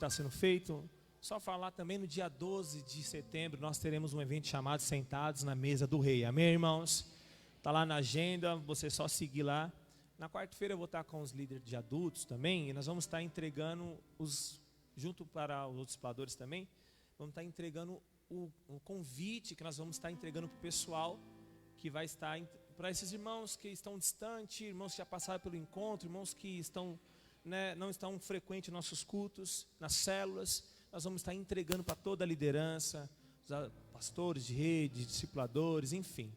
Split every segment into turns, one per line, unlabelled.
está sendo feito. Só falar também, no dia 12 de setembro, nós teremos um evento chamado Sentados na Mesa do Rei. Amém, irmãos? Está lá na agenda, você só seguir lá. Na quarta-feira eu vou estar com os líderes de adultos também, e nós vamos estar entregando, junto para os outros discipuladores também, vamos estar entregando o convite que nós vamos estar entregando para o pessoal, que vai estar, para esses irmãos que estão distantes, irmãos que já passaram pelo encontro, irmãos que estão, não estão frequentes em nossos cultos, nas células. Nós vamos estar entregando para toda a liderança, os pastores de rede, discipuladores, enfim.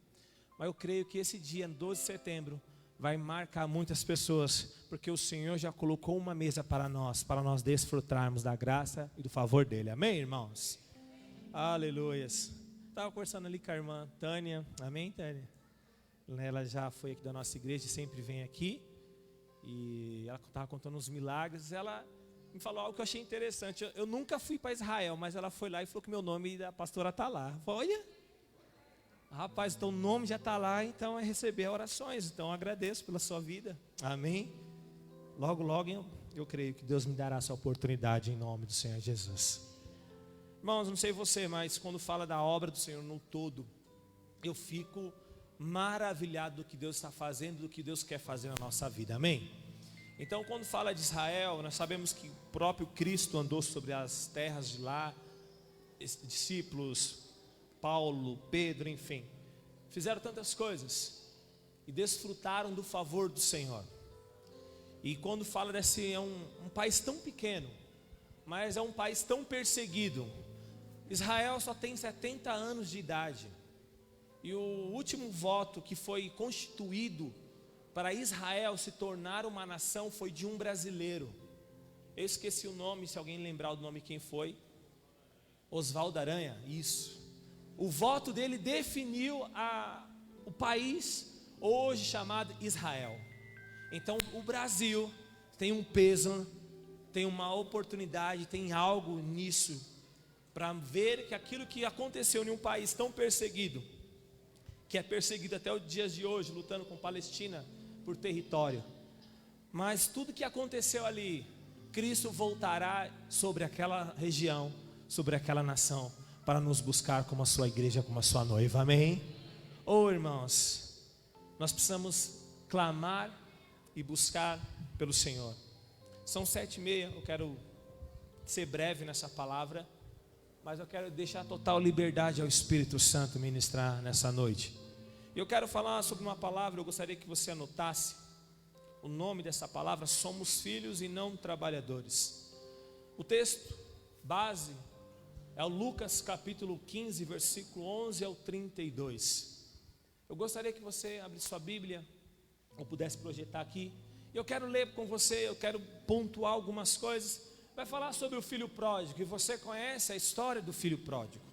Mas eu creio que esse dia, 12 de setembro, vai marcar muitas pessoas, porque o Senhor já colocou uma mesa para nós desfrutarmos da graça e do favor dEle. Amém, irmãos? Aleluias. Estava conversando ali com a irmã Tânia. Amém, Tânia? Ela já foi aqui da nossa igreja e sempre vem aqui. E ela estava contando uns milagres. Ela me falou algo que eu achei interessante. Eu nunca fui para Israel, mas ela foi lá e falou que meu nome da pastora está lá. Eu falei, olha, rapaz, então o nome já está lá, então é receber orações. Então eu agradeço pela sua vida. Amém? Logo, logo eu creio que Deus me dará essa oportunidade em nome do Senhor Jesus. Irmãos, não sei você, mas quando fala da obra do Senhor no todo, eu fico maravilhado do que Deus está fazendo, do que Deus quer fazer na nossa vida. Amém? Então, quando fala de Israel, nós sabemos que o próprio Cristo andou sobre as terras de lá, discípulos, Paulo, Pedro, enfim, fizeram tantas coisas e desfrutaram do favor do Senhor. E quando fala desse, é um país tão pequeno, mas é um país tão perseguido. Israel só tem 70 anos de idade, e o último voto que foi constituído para Israel se tornar uma nação foi de um brasileiro. Eu esqueci o nome, se alguém lembrar o nome, quem foi? Oswaldo Aranha, isso. O voto dele definiu o país hoje chamado Israel. Então o Brasil tem um peso, tem uma oportunidade, tem algo nisso, para ver que aquilo que aconteceu em um país tão perseguido, que é perseguido até os dias de hoje, lutando com Palestina por território, mas tudo que aconteceu ali, Cristo voltará sobre aquela região, sobre aquela nação, para nos buscar como a sua igreja, como a sua noiva. Amém? Irmãos, nós precisamos clamar e buscar pelo Senhor. São 7h30, eu quero ser breve nessa palavra, mas eu quero deixar total liberdade ao Espírito Santo ministrar nessa noite. Eu quero falar sobre uma palavra, eu gostaria que você anotasse o nome dessa palavra: somos filhos e não trabalhadores. O texto base é o Lucas capítulo 15, versículo 11 ao 32. Eu gostaria que você abrisse sua Bíblia, ou pudesse projetar aqui. Eu quero ler com você, eu quero pontuar algumas coisas. Vai falar sobre o filho pródigo, e você conhece a história do filho pródigo.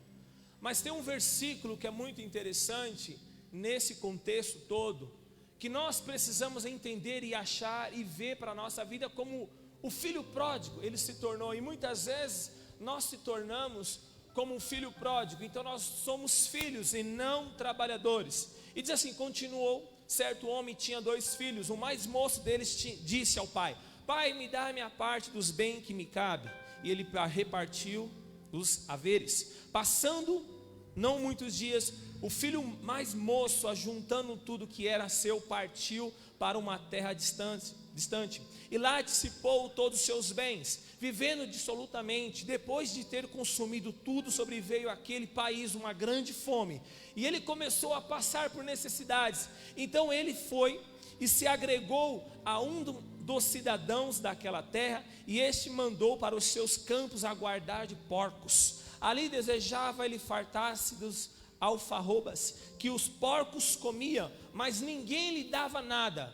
Mas tem um versículo que é muito interessante nesse contexto todo, que nós precisamos entender e achar e ver para a nossa vida como o filho pródigo, ele se tornou. E muitas vezes nós se tornamos como um filho pródigo. Então nós somos filhos e não trabalhadores. E diz assim: continuou, certo homem tinha 2 filhos. O mais moço deles disse ao pai: pai, me dá a minha parte dos bens que me cabe. E ele repartiu os haveres. Passando não muitos dias, o filho mais moço, ajuntando tudo que era seu, partiu para uma terra distante, e lá dissipou todos os seus bens, vivendo dissolutamente. Depois de ter consumido tudo, sobreveio àquele país uma grande fome, e ele começou a passar por necessidades. Então ele foi e se agregou a um dos cidadãos daquela terra, e este mandou para os seus campos a guardar de porcos. Ali desejava ele fartar-se dos alfarrobas que os porcos comiam, mas ninguém lhe dava nada.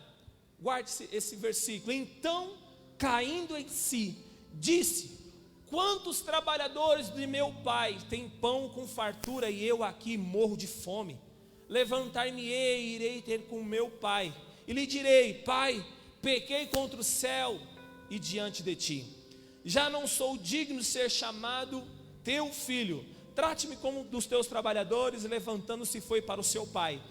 Guarde esse versículo. Então, caindo em si, disse: quantos trabalhadores de meu pai têm pão com fartura, e eu aqui morro de fome? Levantar-me-ei e irei ter com meu pai, e lhe direi: pai, pequei contra o céu e diante de ti, já não sou digno de ser chamado teu filho. Trate-me como dos teus trabalhadores. Levantando-se foi para o seu pai.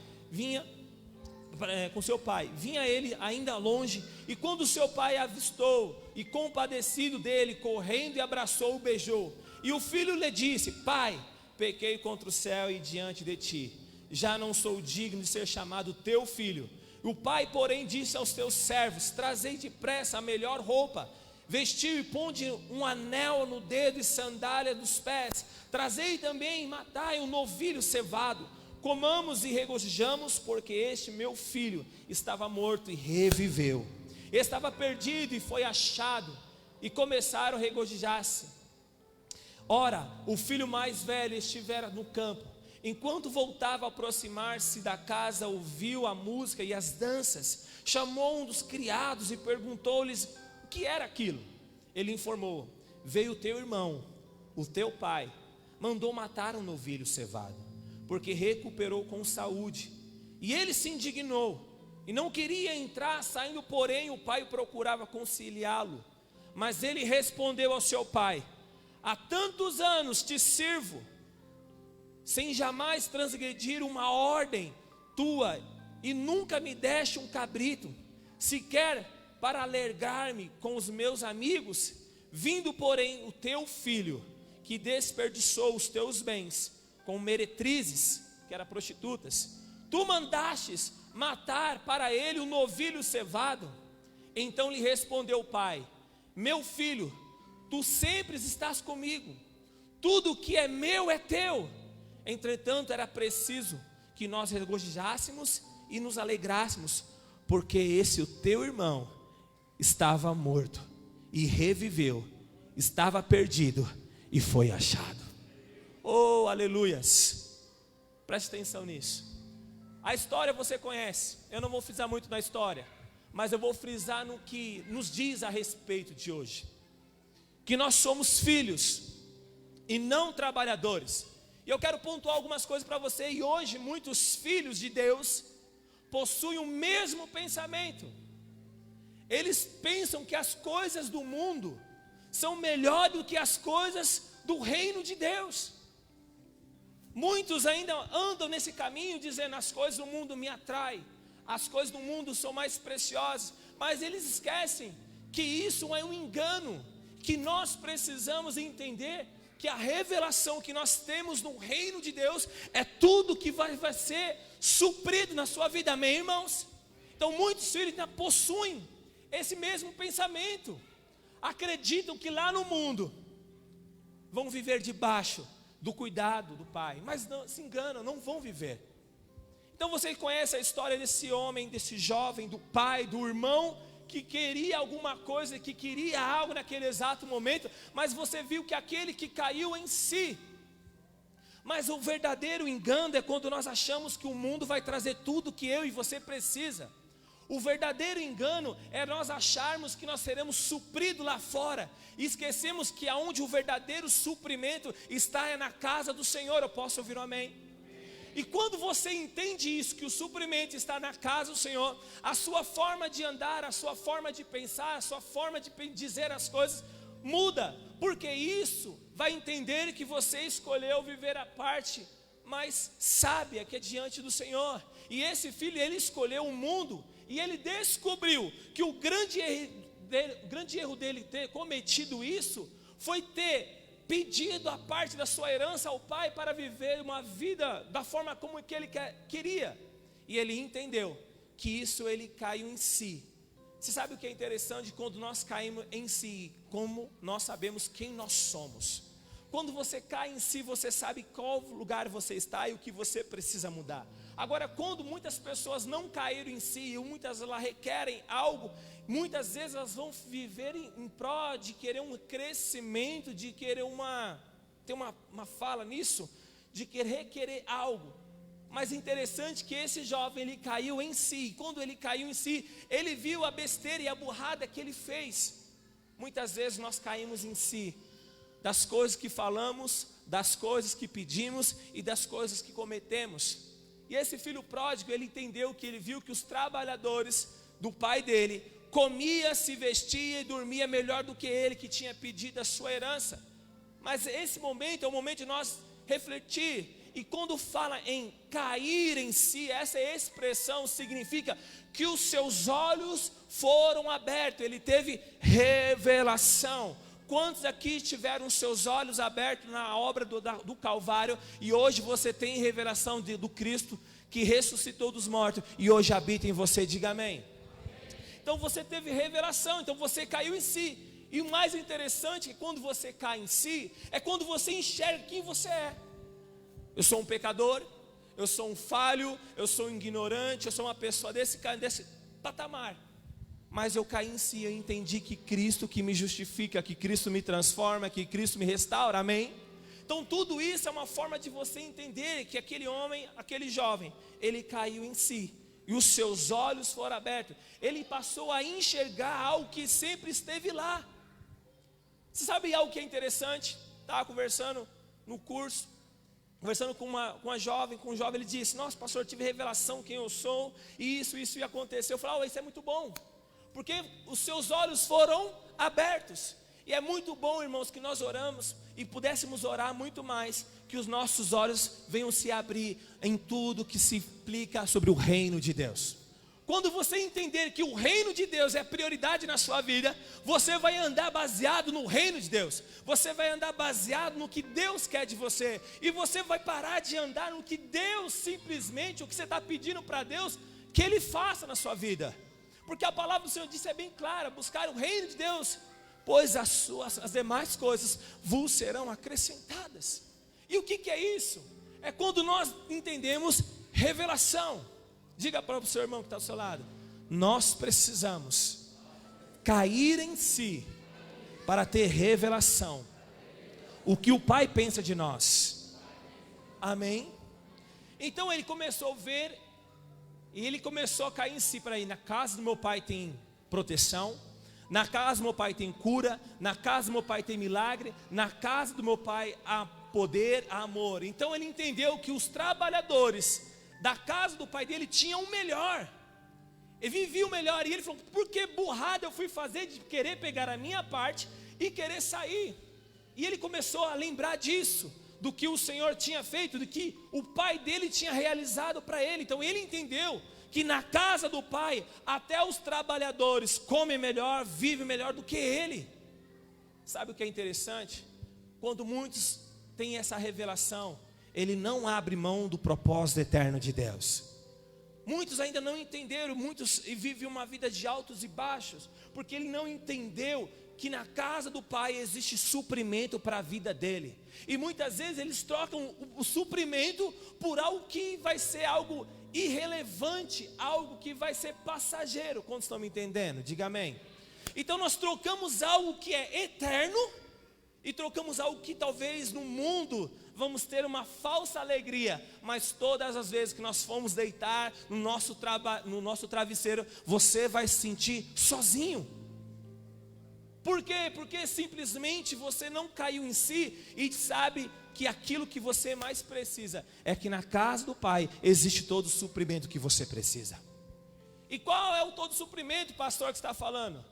com seu pai. Vinha ele ainda longe, e quando seu pai avistou, e compadecido dele, correndo e abraçou, o beijou. E o filho lhe disse: pai, pequei contra o céu e diante de ti, já não sou digno de ser chamado teu filho. O pai, porém, disse aos teus servos: trazei depressa a melhor roupa, vestiu e ponde um anel no dedo e sandália dos pés. Trazei também e matai um novilho cevado. Comamos e regozijamos, porque este meu filho estava morto e reviveu, estava perdido e foi achado. E começaram a regozijar-se. Ora, o filho mais velho estivera no campo. Enquanto voltava a aproximar-se da casa, ouviu a música e as danças. Chamou um dos criados e perguntou-lhes o que era aquilo. Ele informou: veio teu irmão, o teu pai, mandou matar um novilho cevado, porque recuperou com saúde. E ele se indignou e não queria entrar. Saindo, porém, o pai procurava conciliá-lo. Mas ele respondeu ao seu pai: há tantos anos te sirvo, sem jamais transgredir uma ordem tua, e nunca me deste um cabrito, sequer para alegrar-me com os meus amigos. Vindo, porém, o teu filho, que desperdiçou os teus bens com meretrizes, que eram prostitutas, tu mandastes matar para ele um novilho cevado. Então lhe respondeu o pai: meu filho, tu sempre estás comigo, tudo que é meu é teu. Entretanto, era preciso que nós regozijássemos e nos alegrássemos, porque esse o teu irmão estava morto e reviveu, estava perdido e foi achado. Oh, aleluias! Preste atenção nisso. A história você conhece, eu não vou frisar muito na história, mas eu vou frisar no que nos diz a respeito de hoje: que nós somos filhos e não trabalhadores. E eu quero pontuar algumas coisas para você. E hoje muitos filhos de Deus possuem o mesmo pensamento. Eles pensam que as coisas do mundo são melhores do que as coisas do reino de Deus. Muitos ainda andam nesse caminho dizendo: as coisas do mundo me atraem, as coisas do mundo são mais preciosas. Mas eles esquecem que isso é um engano, que nós precisamos entender que a revelação que nós temos no reino de Deus é tudo que vai ser suprido na sua vida, amém, irmãos? Então muitos filhos ainda possuem esse mesmo pensamento, acreditam que lá no mundo vão viver debaixo do cuidado do pai, mas não, se enganam, não vão viver. Então você conhece a história desse homem, desse jovem, do pai, do irmão, que queria alguma coisa, que queria algo naquele exato momento, mas você viu que aquele que caiu em si. Mas o verdadeiro engano é quando nós achamos que o mundo vai trazer tudo que eu e você precisa. O verdadeiro engano é nós acharmos que nós seremos supridos lá fora, e esquecemos que aonde o verdadeiro suprimento está é na casa do Senhor. Eu posso ouvir um amém? E quando você entende isso, que o suprimento está na casa do Senhor, a sua forma de andar, a sua forma de pensar, a sua forma de dizer as coisas muda, porque isso vai entender que você escolheu viver a parte mais sábia que é diante do Senhor. E esse filho, ele escolheu o mundo, e ele descobriu que o grande erro dele ter cometido isso foi ter pedido a parte da sua herança ao pai para viver uma vida da forma como que ele queria. E ele entendeu que isso ele caiu em si. Você sabe o que é interessante? Quando nós caímos em si, como nós sabemos quem nós somos. Quando você cai em si, você sabe qual lugar você está e o que você precisa mudar. Agora, quando muitas pessoas não caíram em si, e muitas elas requerem algo, muitas vezes elas vão viver em pró de querer um crescimento, de querer tem uma fala nisso, de querer algo. Mas é interessante que esse jovem, ele caiu em si. E quando ele caiu em si, ele viu a besteira e a burrada que ele fez. Muitas vezes nós caímos em si, das coisas que falamos, das coisas que pedimos e das coisas que cometemos. E esse filho pródigo, ele entendeu que ele viu que os trabalhadores do pai dele comia, se vestia e dormia melhor do que ele, que tinha pedido a sua herança. Mas esse momento é o momento de nós refletir E quando fala em cair em si, essa expressão significa que os seus olhos foram abertos, ele teve revelação. Quantos aqui tiveram seus olhos abertos na obra do Calvário, e hoje você tem revelação do Cristo que ressuscitou dos mortos, e hoje habita em você? Diga amém. Então você teve revelação, então você caiu em si. E o mais interessante é que quando você cai em si, é quando você enxerga quem você é. Eu sou um pecador, eu sou um falho, eu sou um ignorante, eu sou uma pessoa desse patamar. Mas eu caí em si, eu entendi que Cristo que me justifica, que Cristo me transforma, que Cristo me restaura, amém? Então tudo isso é uma forma de você entender que aquele homem, aquele jovem, ele caiu em si. E os seus olhos foram abertos. Ele passou a enxergar algo que sempre esteve lá. Você sabe algo que é interessante? Estava conversando no curso, conversando com um jovem, ele disse: nossa, pastor, eu tive revelação quem eu sou, e isso ia acontecer. Eu falei: isso é muito bom, porque os seus olhos foram abertos. E é muito bom, irmãos, que nós oramos e pudéssemos orar muito mais, que os nossos olhos venham se abrir em tudo que se implica sobre o reino de Deus. Quando você entender que o reino de Deus é prioridade na sua vida, você vai andar baseado no reino de Deus. Você vai andar baseado no que Deus quer de você. E você vai parar de andar no que Deus simplesmente, o que você está pedindo para Deus, que Ele faça na sua vida. Porque a palavra do Senhor disse, é bem clara: buscar o reino de Deus, pois as demais coisas vos serão acrescentadas. E o que é isso? É quando nós entendemos revelação. Diga para o seu irmão que está ao seu lado: nós precisamos cair em si para ter revelação. O que o Pai pensa de nós. Amém? Então ele começou a ver, e ele começou a cair em si para ir. Na casa do meu pai tem proteção, na casa do meu pai tem cura, na casa do meu pai tem milagre, na casa do meu pai há poder, há amor. Então ele entendeu que os trabalhadores da casa do pai dele tinham o melhor, ele vivia o melhor. E ele falou: por que burrada eu fui fazer de querer pegar a minha parte e querer sair? E ele começou a lembrar disso, do que o Senhor tinha feito, do que o pai dele tinha realizado para ele. Então ele entendeu que na casa do pai até os trabalhadores comem melhor, vivem melhor do que ele. Sabe o que é interessante? Quando muitos têm essa revelação, ele não abre mão do propósito eterno de Deus. Muitos ainda não entenderam, muitos vivem uma vida de altos e baixos, porque ele não entendeu que na casa do pai existe suprimento para a vida dele. E muitas vezes eles trocam o suprimento por algo que vai ser algo irrelevante, algo que vai ser passageiro. Quantos estão me entendendo? Diga amém. Então nós trocamos algo que é eterno e trocamos algo que talvez no mundo vamos ter uma falsa alegria, mas todas as vezes que nós formos deitar no nosso travesseiro, você vai se sentir sozinho. Por quê? Porque simplesmente você não caiu em si e sabe que aquilo que você mais precisa é que na casa do Pai existe todo o suprimento que você precisa. E qual é o todo o suprimento, pastor, que está falando?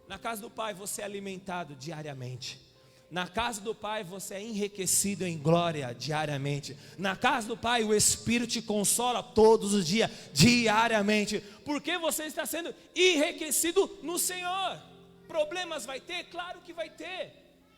Na casa do Pai você é alimentado diariamente. Na casa do Pai você é enriquecido em glória diariamente. Na casa do Pai o Espírito te consola todos os dias, diariamente. Porque você está sendo enriquecido no Senhor. Problemas vai ter? Claro que vai ter.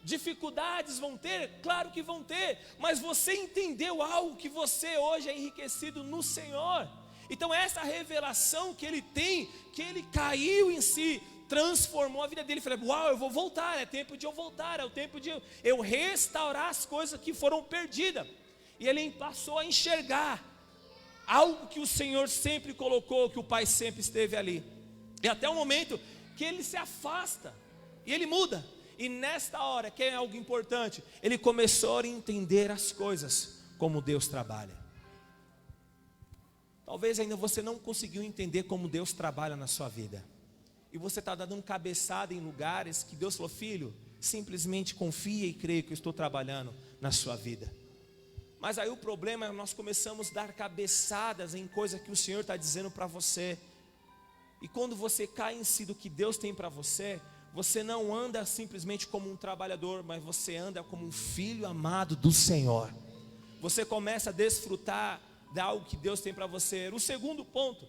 Dificuldades vão ter? Claro que vão ter. Mas você entendeu algo, que você hoje é enriquecido no Senhor. Então essa revelação que ele tem, que ele caiu em si, transformou a vida dele. Falei: uau, eu vou voltar, é tempo de eu voltar, é o tempo de eu restaurar as coisas que foram perdidas. E ele passou a enxergar algo que o Senhor sempre colocou, que o Pai sempre esteve ali. E até o momento que ele se afasta e ele muda. E nesta hora, que é algo importante, ele começou a entender as coisas como Deus trabalha. Talvez ainda você não conseguiu entender como Deus trabalha na sua vida, e você está dando cabeçada em lugares que Deus falou: filho, simplesmente confia e creia que eu estou trabalhando na sua vida. Mas aí o problema é que nós começamos a dar cabeçadas em coisas que o Senhor está dizendo para você. E quando você cai em si do que Deus tem para você, você não anda simplesmente como um trabalhador, mas você anda como um filho amado do Senhor. você começa a desfrutar de algo que Deus tem para você. O segundo ponto,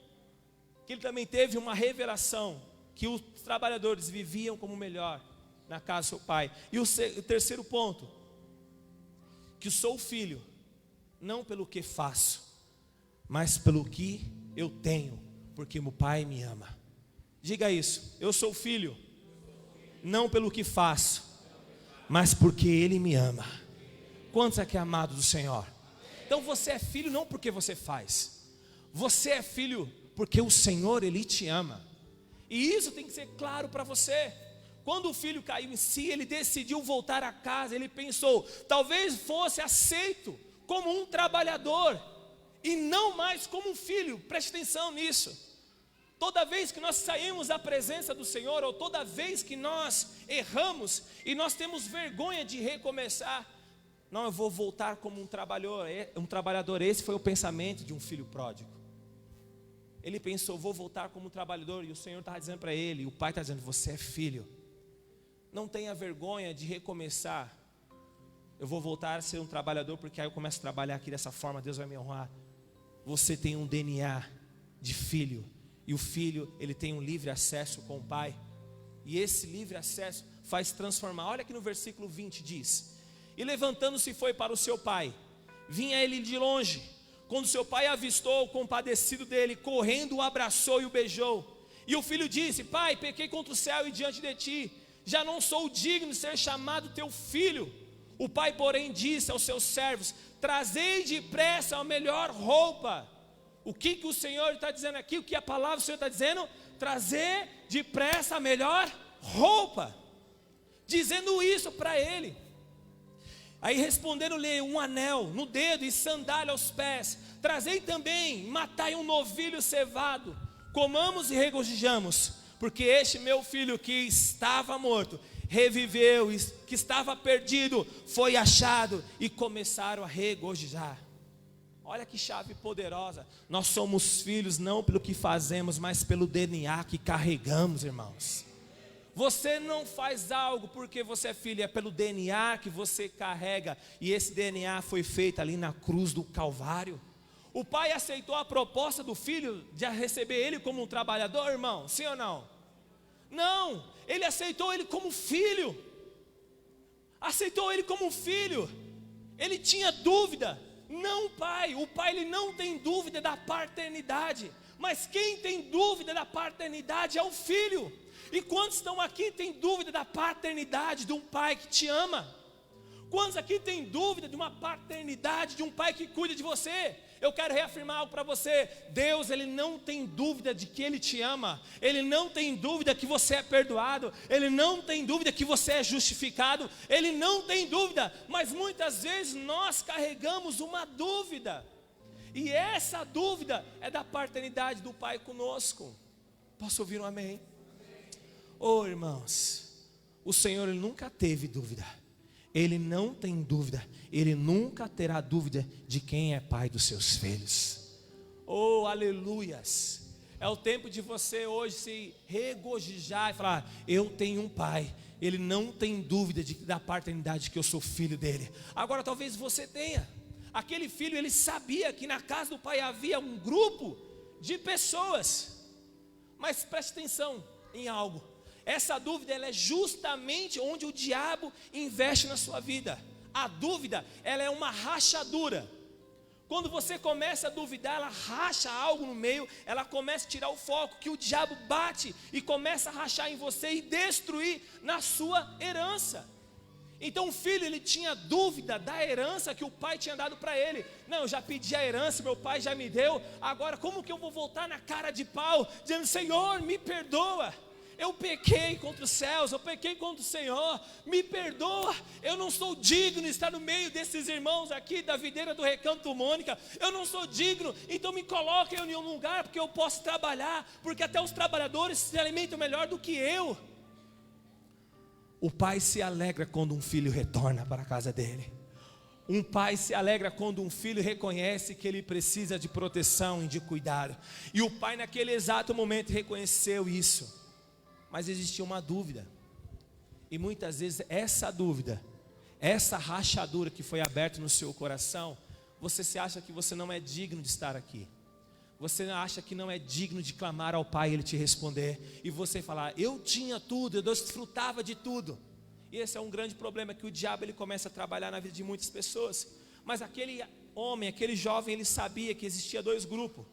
que ele também teve uma revelação, que os trabalhadores viviam como melhor na casa do seu pai. E o terceiro ponto, que sou filho, não pelo que faço, mas pelo que eu tenho, porque meu pai me ama. Diga isso, eu sou filho, não pelo que faço, mas porque ele me ama. Quantos aqui é amado do Senhor? Então você é filho não porque você faz, você é filho porque o Senhor, Ele te ama. E isso tem que ser claro para você. Quando o filho caiu em si, ele decidiu voltar a casa. Ele pensou, talvez fosse aceito como um trabalhador e não mais como um filho. Preste atenção nisso. Toda vez que nós saímos da presença do Senhor, ou toda vez que nós erramos e nós temos vergonha de recomeçar, não, eu vou voltar como um trabalhador. Esse foi o pensamento de um filho pródigo. Ele pensou, vou voltar como um trabalhador. E o Senhor está dizendo para ele, o pai está dizendo, você é filho, não tenha vergonha de recomeçar. Eu vou voltar a ser um trabalhador, porque aí eu começo a trabalhar aqui dessa forma, Deus vai me honrar. Você tem um DNA de filho, e o filho, ele tem um livre acesso com o pai, e esse livre acesso faz transformar. Olha aqui no versículo 20 diz, e levantando-se foi para o seu pai, vinha ele de longe. Quando seu pai avistou, compadecido dele, correndo o abraçou e o beijou. E o filho disse, pai, pequei contra o céu e diante de ti, já não sou digno de ser chamado teu filho. O pai, porém, disse aos seus servos, trazei depressa a melhor roupa. O que o Senhor está dizendo aqui? O que a palavra do Senhor está dizendo? Trazer depressa a melhor roupa. Dizendo isso para ele. Aí responderam-lhe um anel no dedo e sandália aos pés. Trazei também, matai um novilho cevado. Comamos e regozijamos, porque este meu filho que estava morto, reviveu, que estava perdido, foi achado. E começaram a regozijar. Olha que chave poderosa. Nós somos filhos não pelo que fazemos, mas pelo DNA que carregamos, irmãos. Você não faz algo porque você é filho, é pelo DNA que você carrega. E esse DNA foi feito ali na cruz do Calvário. O pai aceitou a proposta do filho de receber ele como um trabalhador, irmão? Sim ou não? Não, ele aceitou ele como filho. Aceitou ele como filho. Ele tinha dúvida. Não, o pai ele não tem dúvida da paternidade. Mas quem tem dúvida da paternidade é o filho. E quantos estão aqui têm dúvida da paternidade de um pai que te ama? Quantos aqui têm dúvida de uma paternidade de um pai que cuida de você? Eu quero reafirmar algo para você. Deus, Ele não tem dúvida de que Ele te ama. Ele não tem dúvida que você é perdoado. Ele não tem dúvida que você é justificado. Ele não tem dúvida. Mas muitas vezes nós carregamos uma dúvida. E essa dúvida é da paternidade do pai conosco. Posso ouvir um amém? Oh, irmãos, o Senhor ele nunca teve dúvida. Ele não tem dúvida. Ele nunca terá dúvida de quem é pai dos seus filhos. Oh, aleluias. É o tempo de você hoje se regozijar e falar, eu tenho um pai. Ele não tem dúvida da paternidade que eu sou filho dele. Agora talvez você tenha. Aquele filho, ele sabia que na casa do pai havia um grupo de pessoas. Mas preste atenção em algo. Essa dúvida ela é justamente onde o diabo investe na sua vida. A dúvida ela é uma rachadura. Quando você começa a duvidar, ela racha algo no meio, ela começa a tirar o foco, que o diabo bate e começa a rachar em você e destruir na sua herança. Então o filho ele tinha dúvida da herança que o pai tinha dado para ele. Não, eu já pedi a herança, meu pai já me deu. Agora como que eu vou voltar na cara de pau, dizendo, Senhor, me perdoa. Eu pequei contra os céus, eu pequei contra o Senhor, me perdoa, eu não sou digno de estar no meio desses irmãos aqui da videira do Recanto Mônica, eu não sou digno, então me coloca em um lugar, porque eu posso trabalhar, porque até os trabalhadores se alimentam melhor do que eu. O pai se alegra quando um filho retorna para a casa dele. Um pai se alegra quando um filho reconhece que ele precisa de proteção e de cuidado. E o pai naquele exato momento reconheceu isso. Mas existia uma dúvida. E muitas vezes essa dúvida, essa rachadura que foi aberta no seu coração, você se acha que você não é digno de estar aqui. Você acha que não é digno de clamar ao Pai e Ele te responder. E você falar, eu tinha tudo, eu desfrutava de tudo. E esse é um grande problema, que o diabo ele começa a trabalhar na vida de muitas pessoas. Mas aquele homem, aquele jovem, ele sabia que existia dois grupos.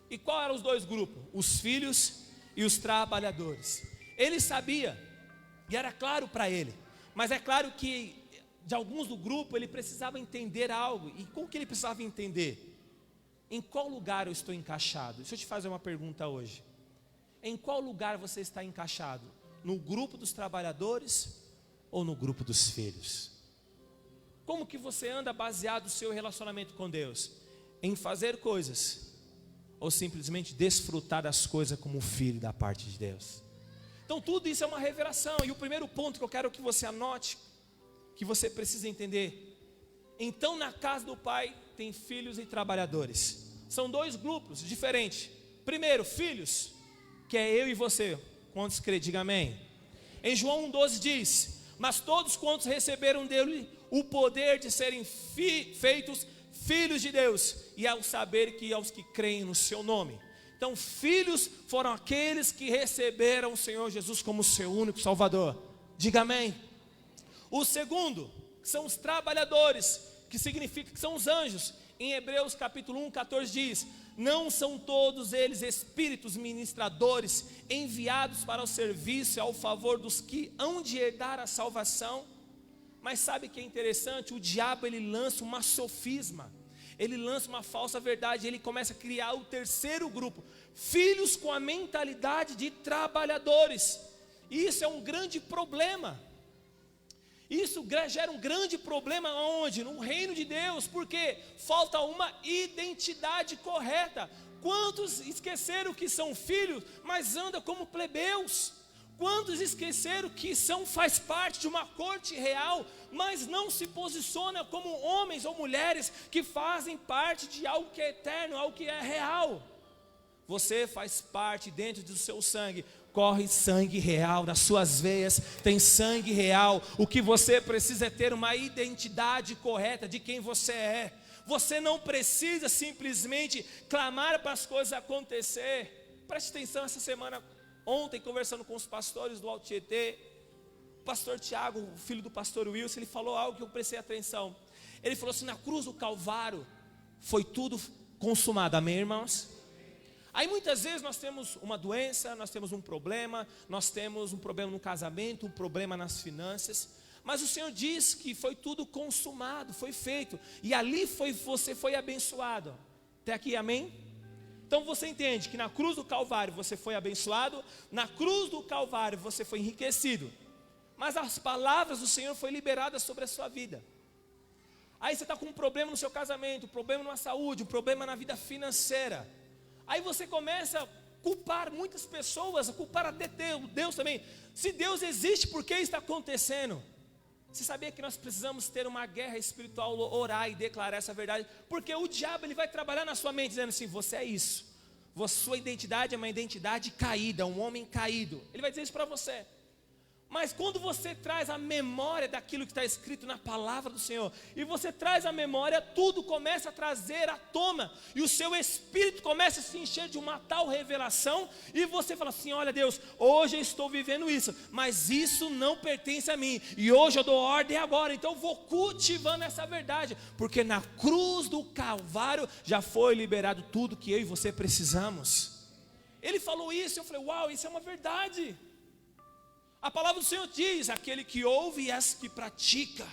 E qual eram os dois grupos? Os filhos e os trabalhadores. Ele sabia, e era claro para ele. Mas é claro que de alguns do grupo ele precisava entender algo. E como que ele precisava entender? Em qual lugar eu estou encaixado? Deixa eu te fazer uma pergunta hoje. Em qual lugar você está encaixado? No grupo dos trabalhadores ou no grupo dos filhos? Como que você anda baseado no seu relacionamento com Deus? Em fazer coisas ou simplesmente desfrutar das coisas como filho da parte de Deus? Então tudo isso é uma revelação. E o primeiro ponto que eu quero que você anote, que você precisa entender: então na casa do Pai tem filhos e trabalhadores. São dois grupos diferentes. Primeiro, filhos, que é eu e você. Quantos crê? Diga amém. Em João 1,12 diz: mas todos quantos receberam dele o poder de serem feitos filhos de Deus, e ao saber que aos que creem no seu nome. Então filhos foram aqueles que receberam o Senhor Jesus como seu único Salvador. Diga amém. O segundo são os trabalhadores, que significa que são os anjos. Em Hebreus capítulo 1, 14 diz: não são todos eles espíritos ministradores, enviados para o serviço ao favor dos que hão de herdar a salvação? Mas sabe o que é interessante? O diabo ele lança uma sofisma, ele lança uma falsa verdade, ele começa a criar o terceiro grupo, filhos com a mentalidade de trabalhadores. E isso é um grande problema. Isso gera um grande problema onde? No reino de Deus, porque falta uma identidade correta. Quantos esqueceram que são filhos, mas andam como plebeus? Quantos esqueceram que faz parte de uma corte real, mas não se posiciona como homens ou mulheres que fazem parte de algo que é eterno, algo que é real? Você faz parte, dentro do seu sangue corre sangue real, nas suas veias tem sangue real. O que você precisa é ter uma identidade correta de quem você é. Você não precisa simplesmente clamar para as coisas acontecer. Preste atenção, essa semana, ontem, conversando com os pastores do Alto Tietê, o pastor Tiago, o filho do pastor Wilson, ele falou algo que eu prestei atenção. Ele falou assim: na cruz do Calvário foi tudo consumado, amém, irmãos? Aí muitas vezes nós temos uma doença, nós temos um problema, nós temos um problema no casamento, um problema nas finanças, mas o Senhor diz que foi tudo consumado, foi feito, e ali você foi abençoado. Até aqui, amém? Então você entende que na cruz do Calvário você foi abençoado, na cruz do Calvário você foi enriquecido, mas as palavras do Senhor foram liberadas sobre a sua vida. Aí você está com um problema no seu casamento, um problema na saúde, um problema na vida financeira. Aí você começa a culpar muitas pessoas, a culpar até Deus também. Se Deus existe, por que está acontecendo? Você sabia que nós precisamos ter uma guerra espiritual, orar e declarar essa verdade? Porque o diabo ele vai trabalhar na sua mente dizendo assim: você é isso, sua identidade é uma identidade caída, um homem caído. Ele vai dizer isso para você. Mas quando você traz a memória daquilo que está escrito na palavra do Senhor, e você traz a memória, tudo começa a trazer à tona, e o seu espírito começa a se encher de uma tal revelação, e você fala assim: olha Deus, hoje eu estou vivendo isso, mas isso não pertence a mim, e hoje eu dou ordem agora, então eu vou cultivando essa verdade, porque na cruz do Calvário já foi liberado tudo que eu e você precisamos. Ele falou isso, eu falei: uau, isso é uma verdade. A palavra do Senhor diz: aquele que ouve e as que pratica.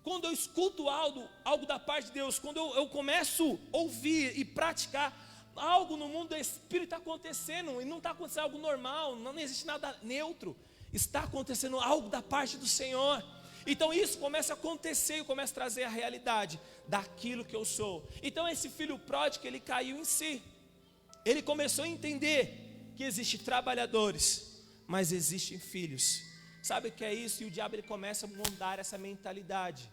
Quando eu escuto algo da parte de Deus, quando eu começo a ouvir e praticar, algo no mundo do Espírito está acontecendo, e não está acontecendo algo normal, não existe nada neutro, está acontecendo algo da parte do Senhor. Então isso começa a acontecer, e começa a trazer a realidade daquilo que eu sou. Então esse filho pródigo, ele caiu em si, ele começou a entender que existem trabalhadores, mas existem filhos. Sabe o que é isso? E o diabo ele começa a moldar essa mentalidade,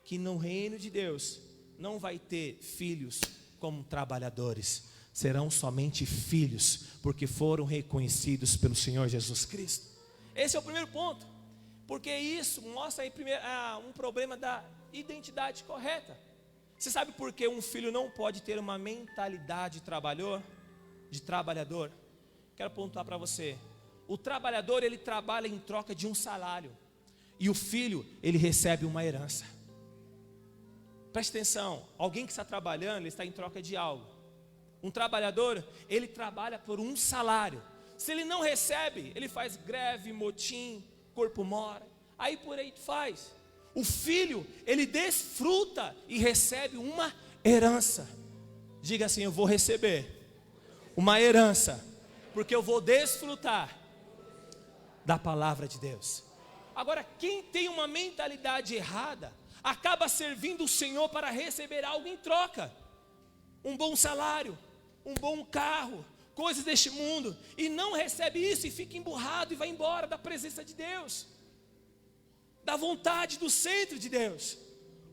que no reino de Deus não vai ter filhos como trabalhadores, serão somente filhos, porque foram reconhecidos pelo Senhor Jesus Cristo. Esse é o primeiro ponto, porque isso mostra aí primeiro um problema da identidade correta. Você sabe por que um filho não pode ter uma mentalidade de trabalhador? Quero pontuar para você. O trabalhador, ele trabalha em troca de um salário. E o filho, ele recebe uma herança. Preste atenção, alguém que está trabalhando, ele está em troca de algo. Um trabalhador, ele trabalha por um salário. Se ele não recebe, ele faz greve, motim, corpo mora. Aí por aí faz. O filho, ele desfruta e recebe uma herança. Diga assim: eu vou receber uma herança, porque eu vou desfrutar da palavra de Deus. Agora, quem tem uma mentalidade errada, acaba servindo o Senhor para receber algo em troca. Um bom salário, um bom carro, coisas deste mundo, e não recebe isso e fica emburrado e vai embora da presença de Deus, da vontade do centro de Deus,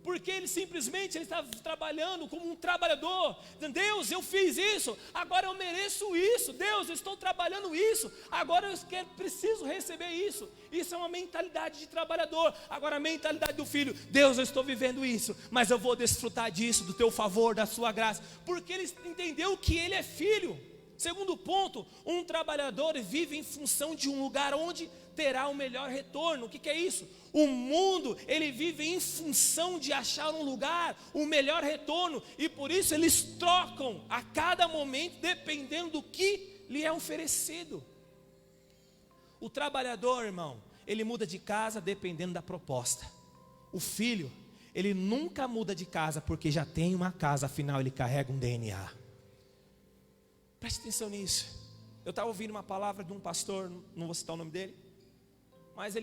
porque ele simplesmente está trabalhando como um trabalhador. Deus, eu fiz isso, agora eu mereço isso. Deus, eu estou trabalhando isso, agora eu preciso receber isso. Isso é uma mentalidade de trabalhador. Agora a mentalidade do filho: Deus, eu estou vivendo isso, mas eu vou desfrutar disso, do teu favor, da sua graça, porque ele entendeu que ele é filho. Segundo ponto, um trabalhador vive em função de um lugar onde terá o melhor retorno. O que é isso? O mundo, ele vive em função de achar um lugar, o melhor retorno, e por isso eles trocam a cada momento, dependendo do que lhe é oferecido. O trabalhador, irmão, ele muda de casa dependendo da proposta. O filho, ele nunca muda de casa porque já tem uma casa, afinal ele carrega um DNA. Preste atenção nisso. Eu estava ouvindo uma palavra de um pastor, não vou citar o nome dele, mas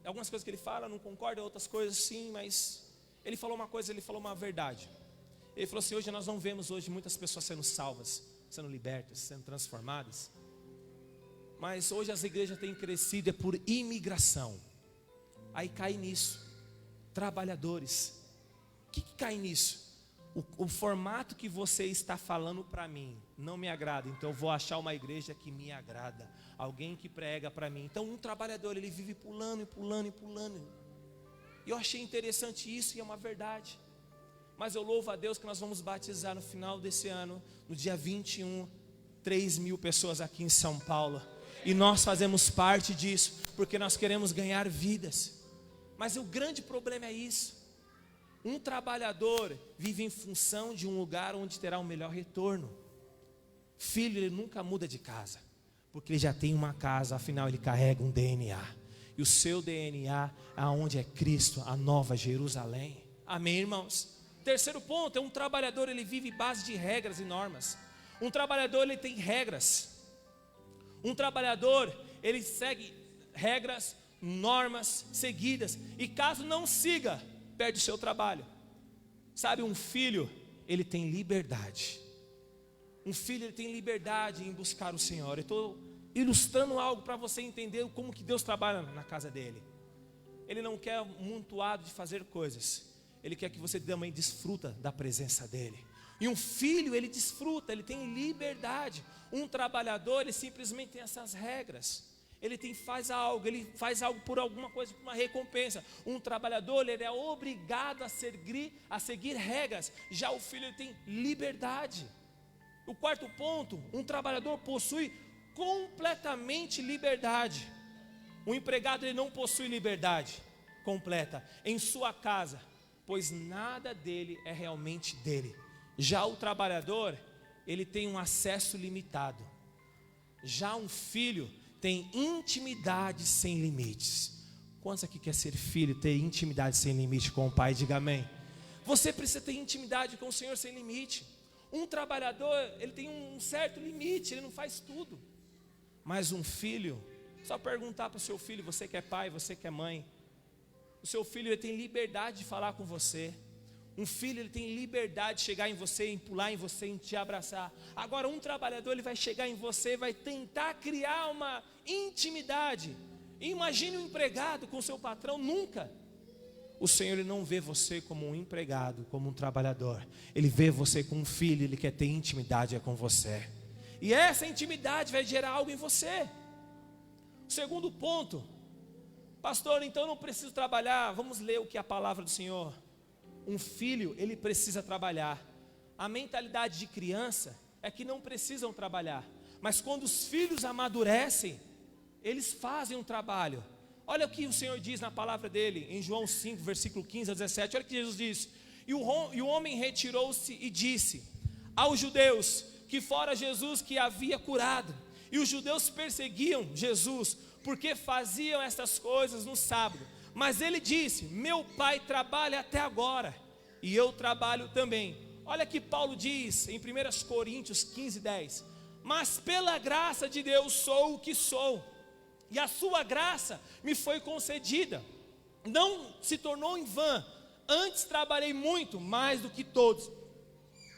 algumas coisas que ele fala, eu não concordo, outras coisas sim, mas ele falou uma coisa, ele falou uma verdade. Ele falou assim: hoje nós não vemos muitas pessoas sendo salvas, sendo libertas, sendo transformadas, mas hoje as igrejas têm crescido por imigração. Aí cai nisso, trabalhadores. O que cai nisso? O formato que você está falando para mim não me agrada, então eu vou achar uma igreja que me agrada, alguém que prega para mim. Então um trabalhador, ele vive pulando e pulando e pulando. E eu achei interessante isso, e é uma verdade. Mas eu louvo a Deus que nós vamos batizar no final desse ano, no dia 21, 3.000 pessoas aqui em São Paulo, e nós fazemos parte disso, porque nós queremos ganhar vidas. Mas o grande problema é isso: um trabalhador vive em função de um lugar onde terá o melhor retorno. Filho, ele nunca muda de casa, porque ele já tem uma casa, afinal ele carrega um DNA. E o seu DNA é onde é Cristo, a nova Jerusalém. Amém, irmãos? Terceiro ponto, um trabalhador, ele vive em base de regras e normas. Um trabalhador, ele tem regras. Um trabalhador, ele segue regras, normas seguidas, e caso não siga, perde o seu trabalho. Sabe, um filho, ele tem liberdade. Um filho, ele tem liberdade em buscar o Senhor. Eu estou ilustrando algo para você entender como que Deus trabalha na casa dele. Ele não quer um amontoado de fazer coisas. Ele quer que você também desfruta da presença dele. E um filho, ele desfruta, ele tem liberdade. Um trabalhador, ele simplesmente tem essas regras. Ele faz algo por alguma coisa, por uma recompensa. Um trabalhador, ele é obrigado a seguir regras. Já o filho, ele tem liberdade. O quarto ponto, um trabalhador possui completamente liberdade. O empregado, ele não possui liberdade completa em sua casa, pois nada dele é realmente dele. Já o trabalhador, ele tem um acesso limitado. Já um filho tem intimidade sem limites. Quantos aqui quer ser filho, ter intimidade sem limite com o Pai? Diga amém. Você precisa ter intimidade com o Senhor sem limite. Um trabalhador, ele tem um certo limite, ele não faz tudo. Mas um filho, só perguntar para o seu filho: você que é pai, você que é mãe, o seu filho, ele tem liberdade de falar com você. Um filho, ele tem liberdade de chegar em você, em pular em você, em te abraçar. Agora um trabalhador, ele vai chegar em você, vai tentar criar uma intimidade. Imagine um empregado com seu patrão, nunca. O Senhor, ele não vê você como um empregado, como um trabalhador. Ele vê você como um filho, ele quer ter intimidade com você. E essa intimidade vai gerar algo em você. Segundo ponto: pastor, então eu não preciso trabalhar. Vamos ler o que é a palavra do Senhor. um filho, ele precisa trabalhar. A mentalidade de criança é que não precisam trabalhar, mas quando os filhos amadurecem, eles fazem um trabalho. Olha o que o Senhor diz na palavra dele, em João 5, versículo 15 a 17, olha o que Jesus diz: e o homem retirou-se e disse aos judeus que fora Jesus que havia curado, e os judeus perseguiam Jesus, porque faziam essas coisas no sábado, mas ele disse: meu pai trabalha até agora, e eu trabalho também. Olha que Paulo diz em 1 Coríntios 15, 10, mas pela graça de Deus sou o que sou, e a sua graça me foi concedida, não se tornou em vão, antes trabalhei muito, mais do que todos,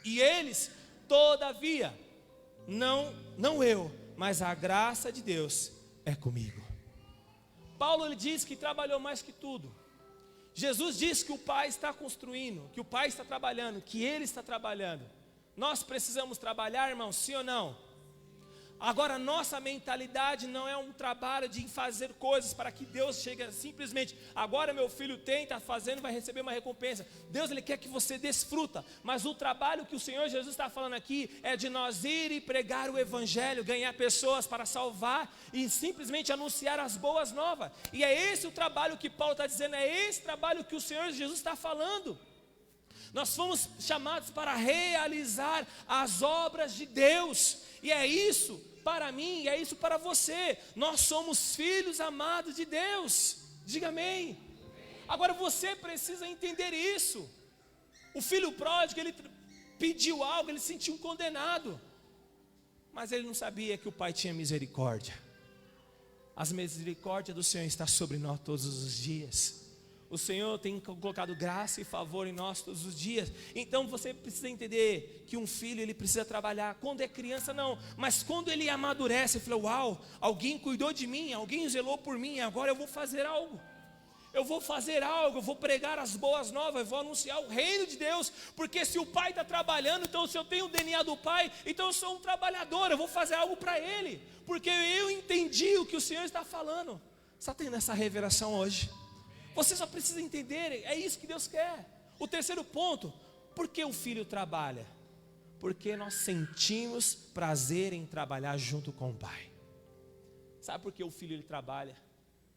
e eles, todavia, não eu, mas a graça de Deus é comigo. Paulo ele diz que trabalhou mais que tudo. Jesus diz que o Pai está construindo, que o Pai está trabalhando, que Ele está trabalhando. Nós precisamos trabalhar, irmão, sim ou não? Agora, nossa mentalidade não é um trabalho de fazer coisas para que Deus chegue simplesmente, agora meu filho tem, está fazendo, vai receber uma recompensa. Deus ele quer que você desfruta, mas o trabalho que o Senhor Jesus está falando aqui é de nós ir e pregar o Evangelho, ganhar pessoas para salvar e simplesmente anunciar as boas novas. E é esse o trabalho que Paulo está dizendo, é esse trabalho que o Senhor Jesus está falando. Nós fomos chamados para realizar as obras de Deus, e é isso para mim, e é isso para você. Nós somos filhos amados de Deus, diga amém. Agora você precisa entender isso. O filho pródigo, ele pediu algo, ele se sentiu condenado, mas ele não sabia que o pai tinha misericórdia. As misericórdias do Senhor está sobre nós todos os dias. O Senhor tem colocado graça e favor em nós todos os dias. Então você precisa entender que um filho ele precisa trabalhar. Quando é criança não, mas quando ele amadurece, ele fala: uau, alguém cuidou de mim, alguém zelou por mim, agora eu vou fazer algo. Eu vou fazer algo, eu vou pregar as boas novas, eu vou anunciar o reino de Deus. Porque se o pai está trabalhando, então se eu tenho o DNA do pai, então eu sou um trabalhador, eu vou fazer algo para ele. Porque eu entendi o que o Senhor está falando. Você está tendo essa revelação hoje? Você só precisa entender, é isso que Deus quer. O terceiro ponto, por que o filho trabalha? Porque nós sentimos prazer em trabalhar junto com o pai. Sabe por que o filho ele trabalha?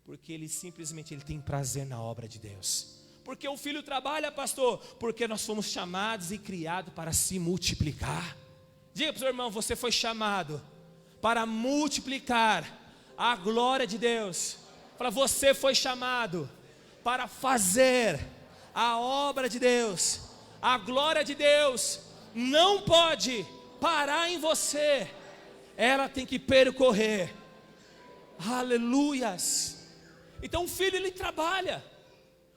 Porque ele simplesmente tem prazer na obra de Deus. Porque o filho trabalha, pastor? Porque nós fomos chamados e criados para se multiplicar. Diga para o seu irmão, você foi chamado para multiplicar a glória de Deus. Fala, você foi chamado para fazer a obra de Deus. A glória de Deus não pode parar em você, ela tem que percorrer. Aleluias. Então o filho ele trabalha,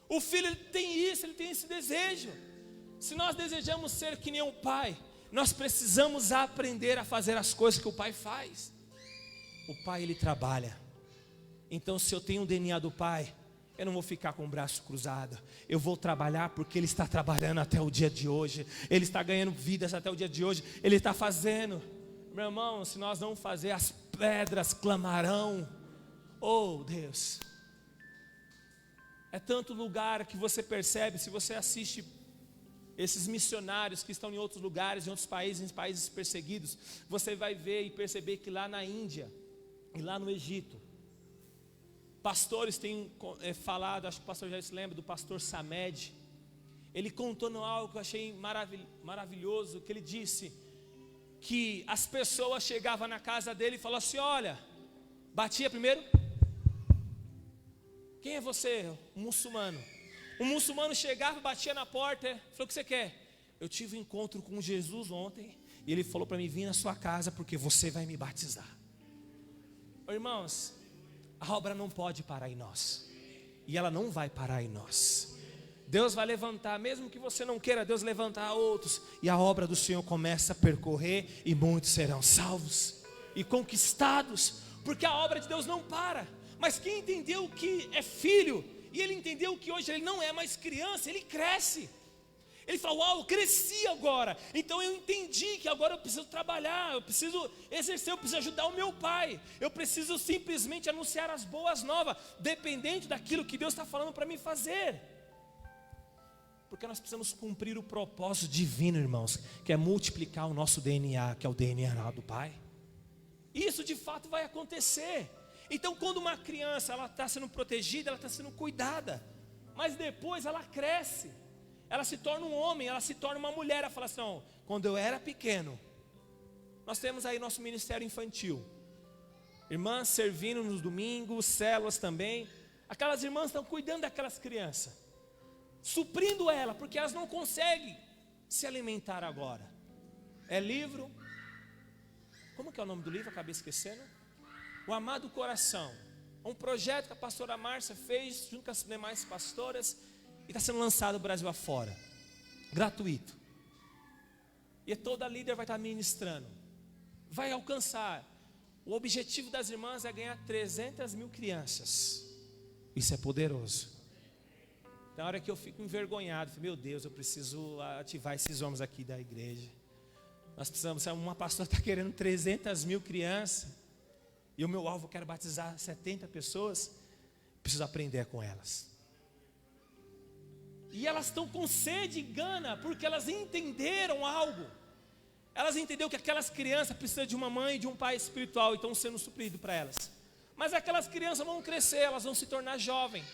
o filho ele tem isso, ele tem esse desejo. Se nós desejamos ser que nem o pai, nós precisamos aprender a fazer as coisas que o pai faz. O pai ele trabalha. Então se eu tenho o DNA do pai, eu não vou ficar com o braço cruzado. Eu vou trabalhar porque ele está trabalhando até o dia de hoje. Ele está ganhando vidas até o dia de hoje. Ele está fazendo. Meu irmão, se nós não fazer, as pedras clamarão. Oh Deus. É tanto lugar que você percebe, se você assiste esses missionários que estão em outros lugares, em outros países, em países perseguidos, você vai ver e perceber que lá na Índia e lá no Egito, pastores têm falado, acho que o pastor já se lembra do pastor Samed. Ele contou algo que eu achei maravilhoso, que ele disse que as pessoas chegavam na casa dele e falavam assim: olha, batia primeiro. Quem é você? Um muçulmano. Um muçulmano chegava, batia na porta, falou: o que você quer? Eu tive um encontro com Jesus ontem, e ele falou para mim vir na sua casa, porque você vai me batizar. Irmãos, a obra não pode parar em nós, e ela não vai parar em nós. Deus vai levantar, mesmo que você não queira, Deus levantar outros, e a obra do Senhor começa a percorrer, e muitos serão salvos e conquistados, porque a obra de Deus não para. Mas quem entendeu que é filho, e ele entendeu que hoje ele não é mais criança, ele cresce. Ele fala: uau, eu cresci agora, então eu entendi que agora eu preciso trabalhar, eu preciso exercer, eu preciso ajudar o meu pai, eu preciso simplesmente anunciar as boas novas, dependente daquilo que Deus está falando para mim fazer. Porque nós precisamos cumprir o propósito divino, irmãos, que é multiplicar o nosso DNA, que é o DNA do Pai. Isso de fato vai acontecer. Então, quando uma criança ela está sendo protegida, ela está sendo cuidada, mas depois ela cresce, ela se torna um homem, ela se torna uma mulher. Ela fala assim: não, quando eu era pequeno, nós temos aí nosso ministério infantil, irmãs servindo nos domingos, células também. Aquelas irmãs estão cuidando daquelas crianças, suprindo ela, porque elas não conseguem se alimentar agora. É livro, como que é o nome do livro? Acabei esquecendo. O Amado Coração. Um projeto que a pastora Márcia fez junto com as demais pastoras e está sendo lançado no Brasil afora, gratuito. E toda líder vai estar ministrando, vai alcançar. O objetivo das irmãs é ganhar 300 mil crianças. Isso é poderoso. Tem hora que eu fico envergonhado, meu Deus, eu preciso ativar esses homens aqui da igreja. Nós precisamos, uma pastora está querendo 300 mil crianças, e o meu alvo, eu quero batizar 70 pessoas, preciso aprender com elas. E elas estão com sede e gana, porque elas entenderam algo. Elas entenderam que aquelas crianças precisam de uma mãe e de um pai espiritual, e estão sendo supridos para elas. Mas aquelas crianças vão crescer, elas vão se tornar jovens.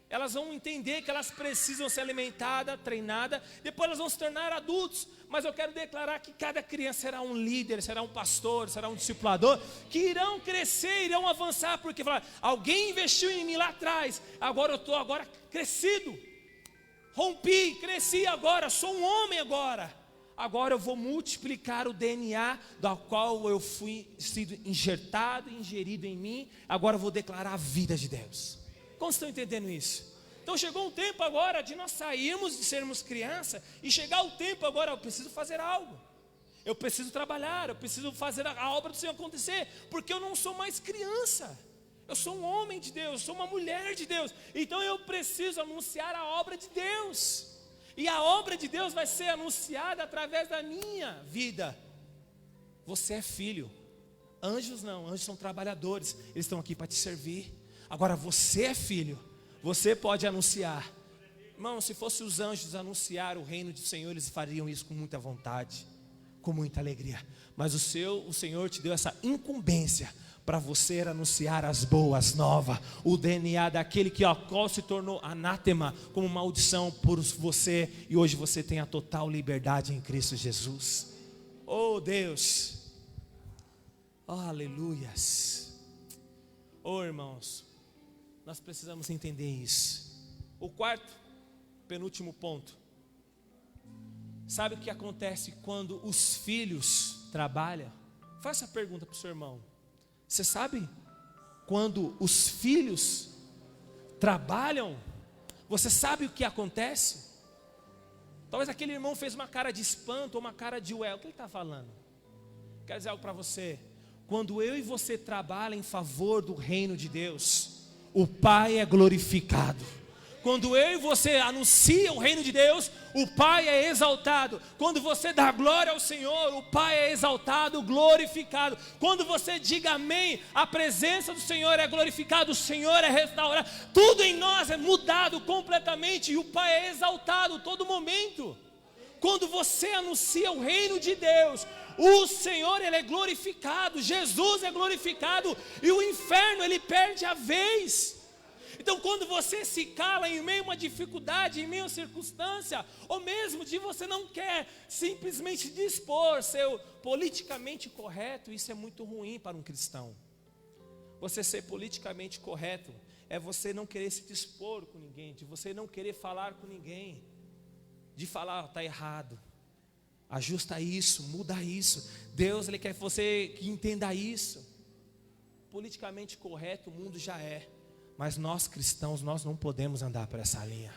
Elas vão entender que elas precisam ser alimentadas, treinadas. Depois elas vão se tornar adultos. Mas eu quero declarar que cada criança será um líder, será um pastor, será um discipulador, que irão crescer, irão avançar. Porque falar, alguém investiu em mim lá atrás, agora eu estou crescido. Rompi, cresci agora, sou um homem agora. Agora eu vou multiplicar o DNA da qual eu fui sido injetado, ingerido em mim. Agora eu vou declarar a vida de Deus. Como estão entendendo isso? Então chegou um tempo agora de nós sairmos de sermos criança e chegar o tempo agora, eu preciso fazer algo. Eu preciso trabalhar, eu preciso fazer a obra do Senhor acontecer, porque eu não sou mais criança. Eu sou um homem de Deus, eu sou uma mulher de Deus. Então eu preciso anunciar a obra de Deus. E a obra de Deus vai ser anunciada através da minha vida. Você é filho. Anjos não, anjos são trabalhadores, eles estão aqui para te servir. Agora você é filho, você pode anunciar. Irmão, se fosse os anjos anunciar o reino do Senhor, eles fariam isso com muita vontade, com muita alegria. Mas o Senhor te deu essa incumbência para você anunciar as boas novas, o DNA daquele que qual se tornou anátema, como maldição por você, e hoje você tem a total liberdade em Cristo Jesus. Oh Deus, oh aleluias, oh irmãos, nós precisamos entender isso. O quarto, penúltimo ponto. Sabe o que acontece quando os filhos trabalham? Faça a pergunta para o seu irmão. Você sabe quando os filhos trabalham? Você sabe o que acontece? Talvez aquele irmão fez uma cara de espanto ou uma cara de ué. O que ele está falando? Quero dizer algo para você. Quando eu e você trabalham em favor do reino de Deus, o Pai é glorificado. Quando eu e você anuncia o reino de Deus, o Pai é exaltado. Quando você dá glória ao Senhor, o Pai é exaltado, glorificado. Quando você diga amém, a presença do Senhor é glorificada, o Senhor é restaurado. Tudo em nós é mudado completamente e o Pai é exaltado todo momento. Quando você anuncia o reino de Deus, o Senhor ele é glorificado, Jesus é glorificado e o inferno ele perde a vez. Então quando você se cala em meio a uma dificuldade, em meio a circunstância, ou mesmo de você não quer simplesmente dispor ser politicamente correto, isso é muito ruim para um cristão. Você ser politicamente correto é você não querer se dispor com ninguém, de você não querer falar com ninguém, de falar, está errado, ajusta isso, muda isso. Deus ele quer que você que entenda isso. Politicamente correto o mundo já é, mas nós cristãos, nós não podemos andar por essa linha.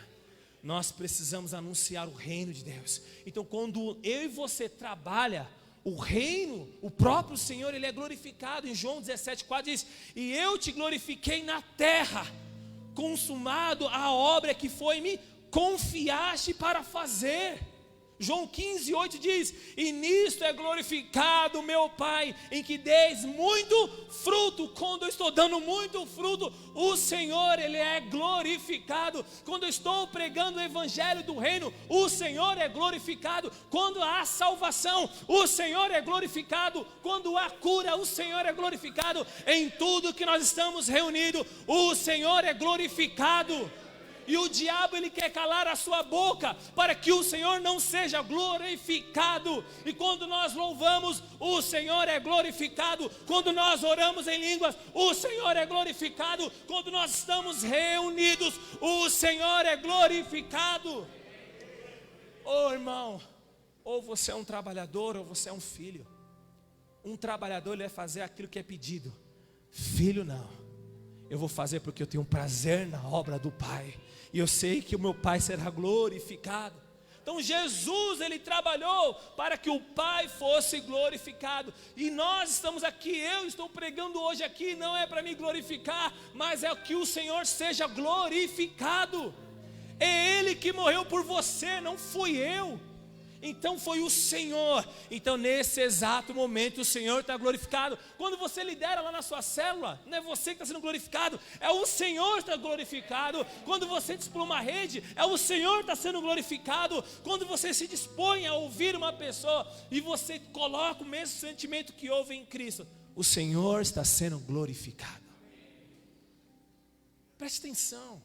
Nós precisamos anunciar o reino de Deus. Então quando eu e você trabalha o reino, o próprio Senhor ele é glorificado. Em João 17,4 diz: e eu te glorifiquei na terra, consumado a obra que foi me confiaste para fazer. João 15:8 diz: e nisto é glorificado o meu Pai, em que deis muito fruto. Quando eu estou dando muito fruto, o Senhor, Ele é glorificado. Quando eu estou pregando o evangelho do reino, o Senhor é glorificado. Quando há salvação, o Senhor é glorificado. Quando há cura, o Senhor é glorificado. Em tudo que nós estamos reunidos, o Senhor é glorificado. E o diabo, ele quer calar a sua boca, para que o Senhor não seja glorificado. E quando nós louvamos, o Senhor é glorificado. Quando nós oramos em línguas, o Senhor é glorificado. Quando nós estamos reunidos, o Senhor é glorificado. Oh, irmão, ou você é um trabalhador, ou você é um filho. Um trabalhador, ele vai fazer aquilo que é pedido. Filho, não. Eu vou fazer porque eu tenho prazer na obra do Pai, e eu sei que o meu Pai será glorificado. Então Jesus, ele trabalhou para que o Pai fosse glorificado. E nós estamos aqui, eu estou pregando hoje aqui, não é para me glorificar, mas é que o Senhor seja glorificado. É Ele que morreu por você, não fui eu. Então foi o Senhor. Então nesse exato momento o Senhor está glorificado. Quando você lidera lá na sua célula, não é você que está sendo glorificado, é o Senhor que está glorificado. Quando você dispõe uma rede, é o Senhor que está sendo glorificado. Quando você se dispõe a ouvir uma pessoa e você coloca o mesmo sentimento que houve em Cristo, o Senhor está sendo glorificado. Preste atenção.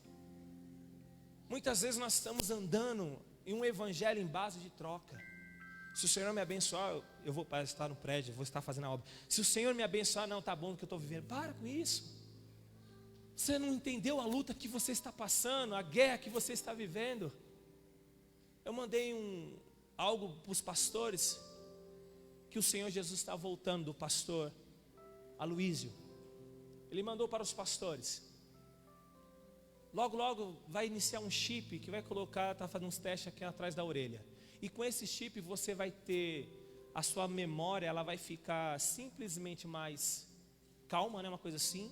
Muitas vezes nós estamos andando em um evangelho em base de troca. Se o Senhor me abençoar, eu vou estar no prédio, eu vou estar fazendo a obra. Se o Senhor me abençoar, não, tá bom que eu estou vivendo. Para com isso. Você não entendeu a luta que você está passando, a guerra que você está vivendo. Eu mandei algo para os pastores, que o Senhor Jesus está voltando, do pastor Aloísio. Ele mandou para os pastores. Logo vai iniciar um chip que vai colocar, está fazendo uns testes aqui atrás da orelha. E com esse chip você vai ter, a sua memória, ela vai ficar simplesmente mais calma, né? Uma coisa assim.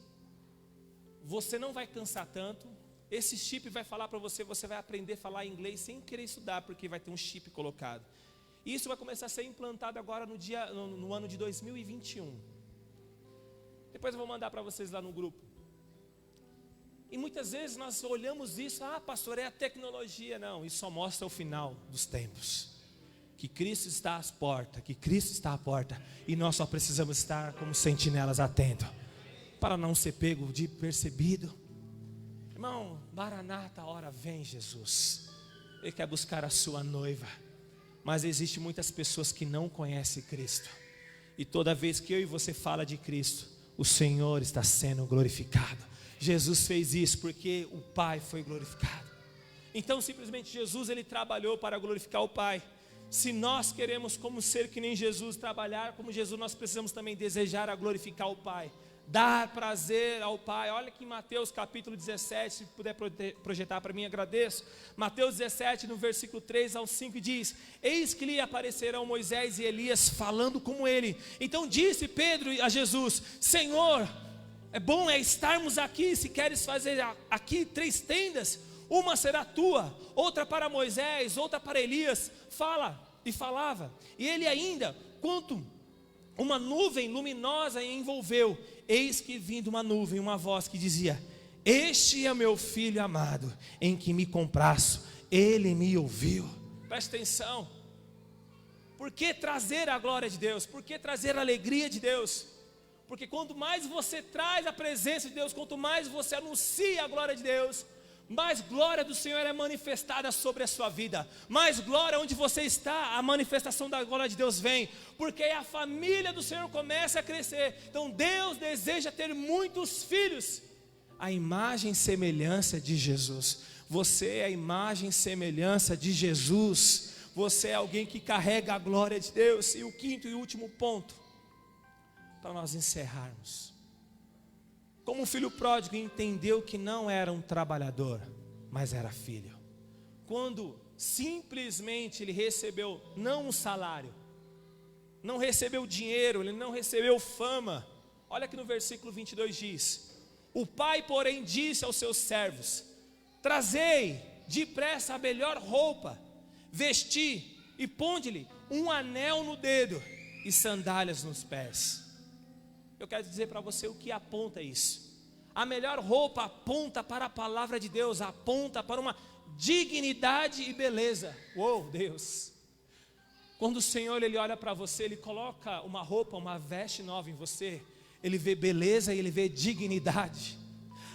Você não vai cansar tanto. Esse chip vai falar para você, você vai aprender a falar inglês sem querer estudar, porque vai ter um chip colocado. E isso vai começar a ser implantado agora no ano de 2021. Depois eu vou mandar para vocês lá no grupo. E muitas vezes nós olhamos isso, pastor, é a tecnologia. Não, isso só mostra o final dos tempos. Que Cristo está às portas, que Cristo está à porta. E nós só precisamos estar como sentinelas atentos, para não ser pego de percebido. Irmão, Maranata, a hora vem Jesus. Ele quer buscar a sua noiva. Mas existe muitas pessoas que não conhecem Cristo. E toda vez que eu e você fala de Cristo, o Senhor está sendo glorificado. Jesus fez isso porque o Pai foi glorificado. Então simplesmente Jesus, ele trabalhou para glorificar o Pai. Se nós queremos como ser que nem Jesus, trabalhar como Jesus, nós precisamos também desejar a glorificar o Pai, dar prazer ao Pai. Olha aqui em Mateus capítulo 17, se puder projetar para mim, agradeço. Mateus 17, no versículo 3 ao 5 diz: eis que lhe aparecerão Moisés e Elias falando como ele. Então disse Pedro a Jesus: Senhor, é bom estarmos aqui. Se queres fazer aqui 3 tendas, uma será tua, outra para Moisés, outra para Elias. Fala, e falava. E ele ainda, quanto uma nuvem luminosa a envolveu, eis que vindo uma nuvem, uma voz que dizia: este é meu filho amado, em que me compraço, ele me ouviu. Presta atenção. Por que trazer a glória de Deus? Por que trazer a alegria de Deus? Porque quanto mais você traz a presença de Deus, quanto mais você anuncia a glória de Deus, mais glória do Senhor é manifestada sobre a sua vida. Mais glória onde você está, a manifestação da glória de Deus vem. Porque a família do Senhor começa a crescer. Então Deus deseja ter muitos filhos. A imagem e semelhança de Jesus. Você é a imagem e semelhança de Jesus. Você é alguém que carrega a glória de Deus. E o quinto e último ponto, para nós encerrarmos. Como o filho pródigo entendeu que não era um trabalhador, mas era filho. Quando simplesmente ele recebeu não um salário, não recebeu dinheiro, ele não recebeu fama. Olha que no versículo 22 diz: o pai porém disse aos seus servos: trazei depressa a melhor roupa, vesti e ponde-lhe um anel no dedo e sandálias nos pés. Eu quero dizer para você o que aponta isso. A melhor roupa aponta para a palavra de Deus, aponta para uma dignidade e beleza. Uou, Deus! Quando o Senhor ele olha para você, Ele coloca uma roupa, uma veste nova em você, Ele vê beleza e Ele vê dignidade.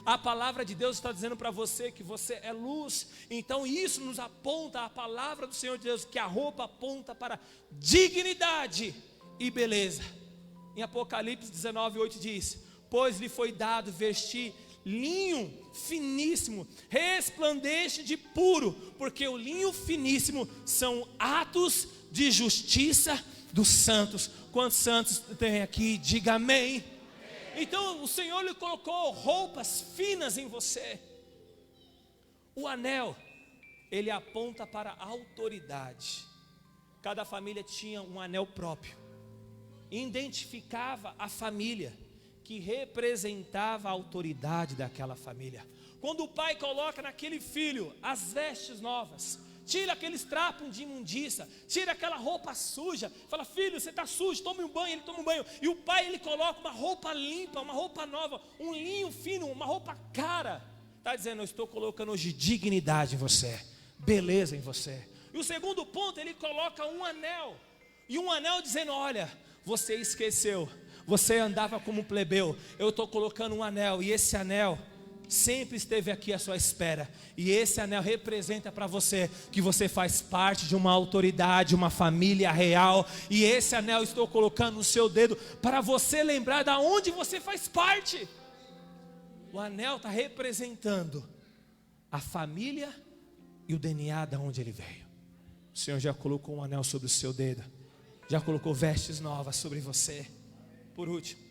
A palavra de Deus está dizendo para você que você é luz. Então isso nos aponta a palavra do Senhor Deus, que a roupa aponta para dignidade e beleza. Em Apocalipse 19:8 diz: pois lhe foi dado vestir linho finíssimo, resplandece de puro, porque o linho finíssimo são atos de justiça dos santos. Quantos santos tem aqui? Diga amém. Então o Senhor lhe colocou roupas finas em você. O anel, ele aponta para a autoridade. Cada família tinha um anel próprio, identificava a família, que representava a autoridade daquela família. Quando o pai coloca naquele filho as vestes novas, tira aqueles trapos de imundícia, tira aquela roupa suja, fala: filho, você está sujo, tome um banho. Ele toma um banho, e o pai ele coloca uma roupa limpa, uma roupa nova, um linho fino, uma roupa cara. Está dizendo: eu estou colocando hoje dignidade em você, beleza em você. E o segundo ponto, ele coloca um anel, e um anel dizendo: olha, você esqueceu, você andava como um plebeu, eu estou colocando um anel, e esse anel sempre esteve aqui à sua espera, e esse anel representa para você que você faz parte de uma autoridade, uma família real, e esse anel estou colocando no seu dedo para você lembrar de onde você faz parte. O anel está representando a família e o DNA de onde ele veio. O Senhor já colocou um anel sobre o seu dedo, já colocou vestes novas sobre você. Por último,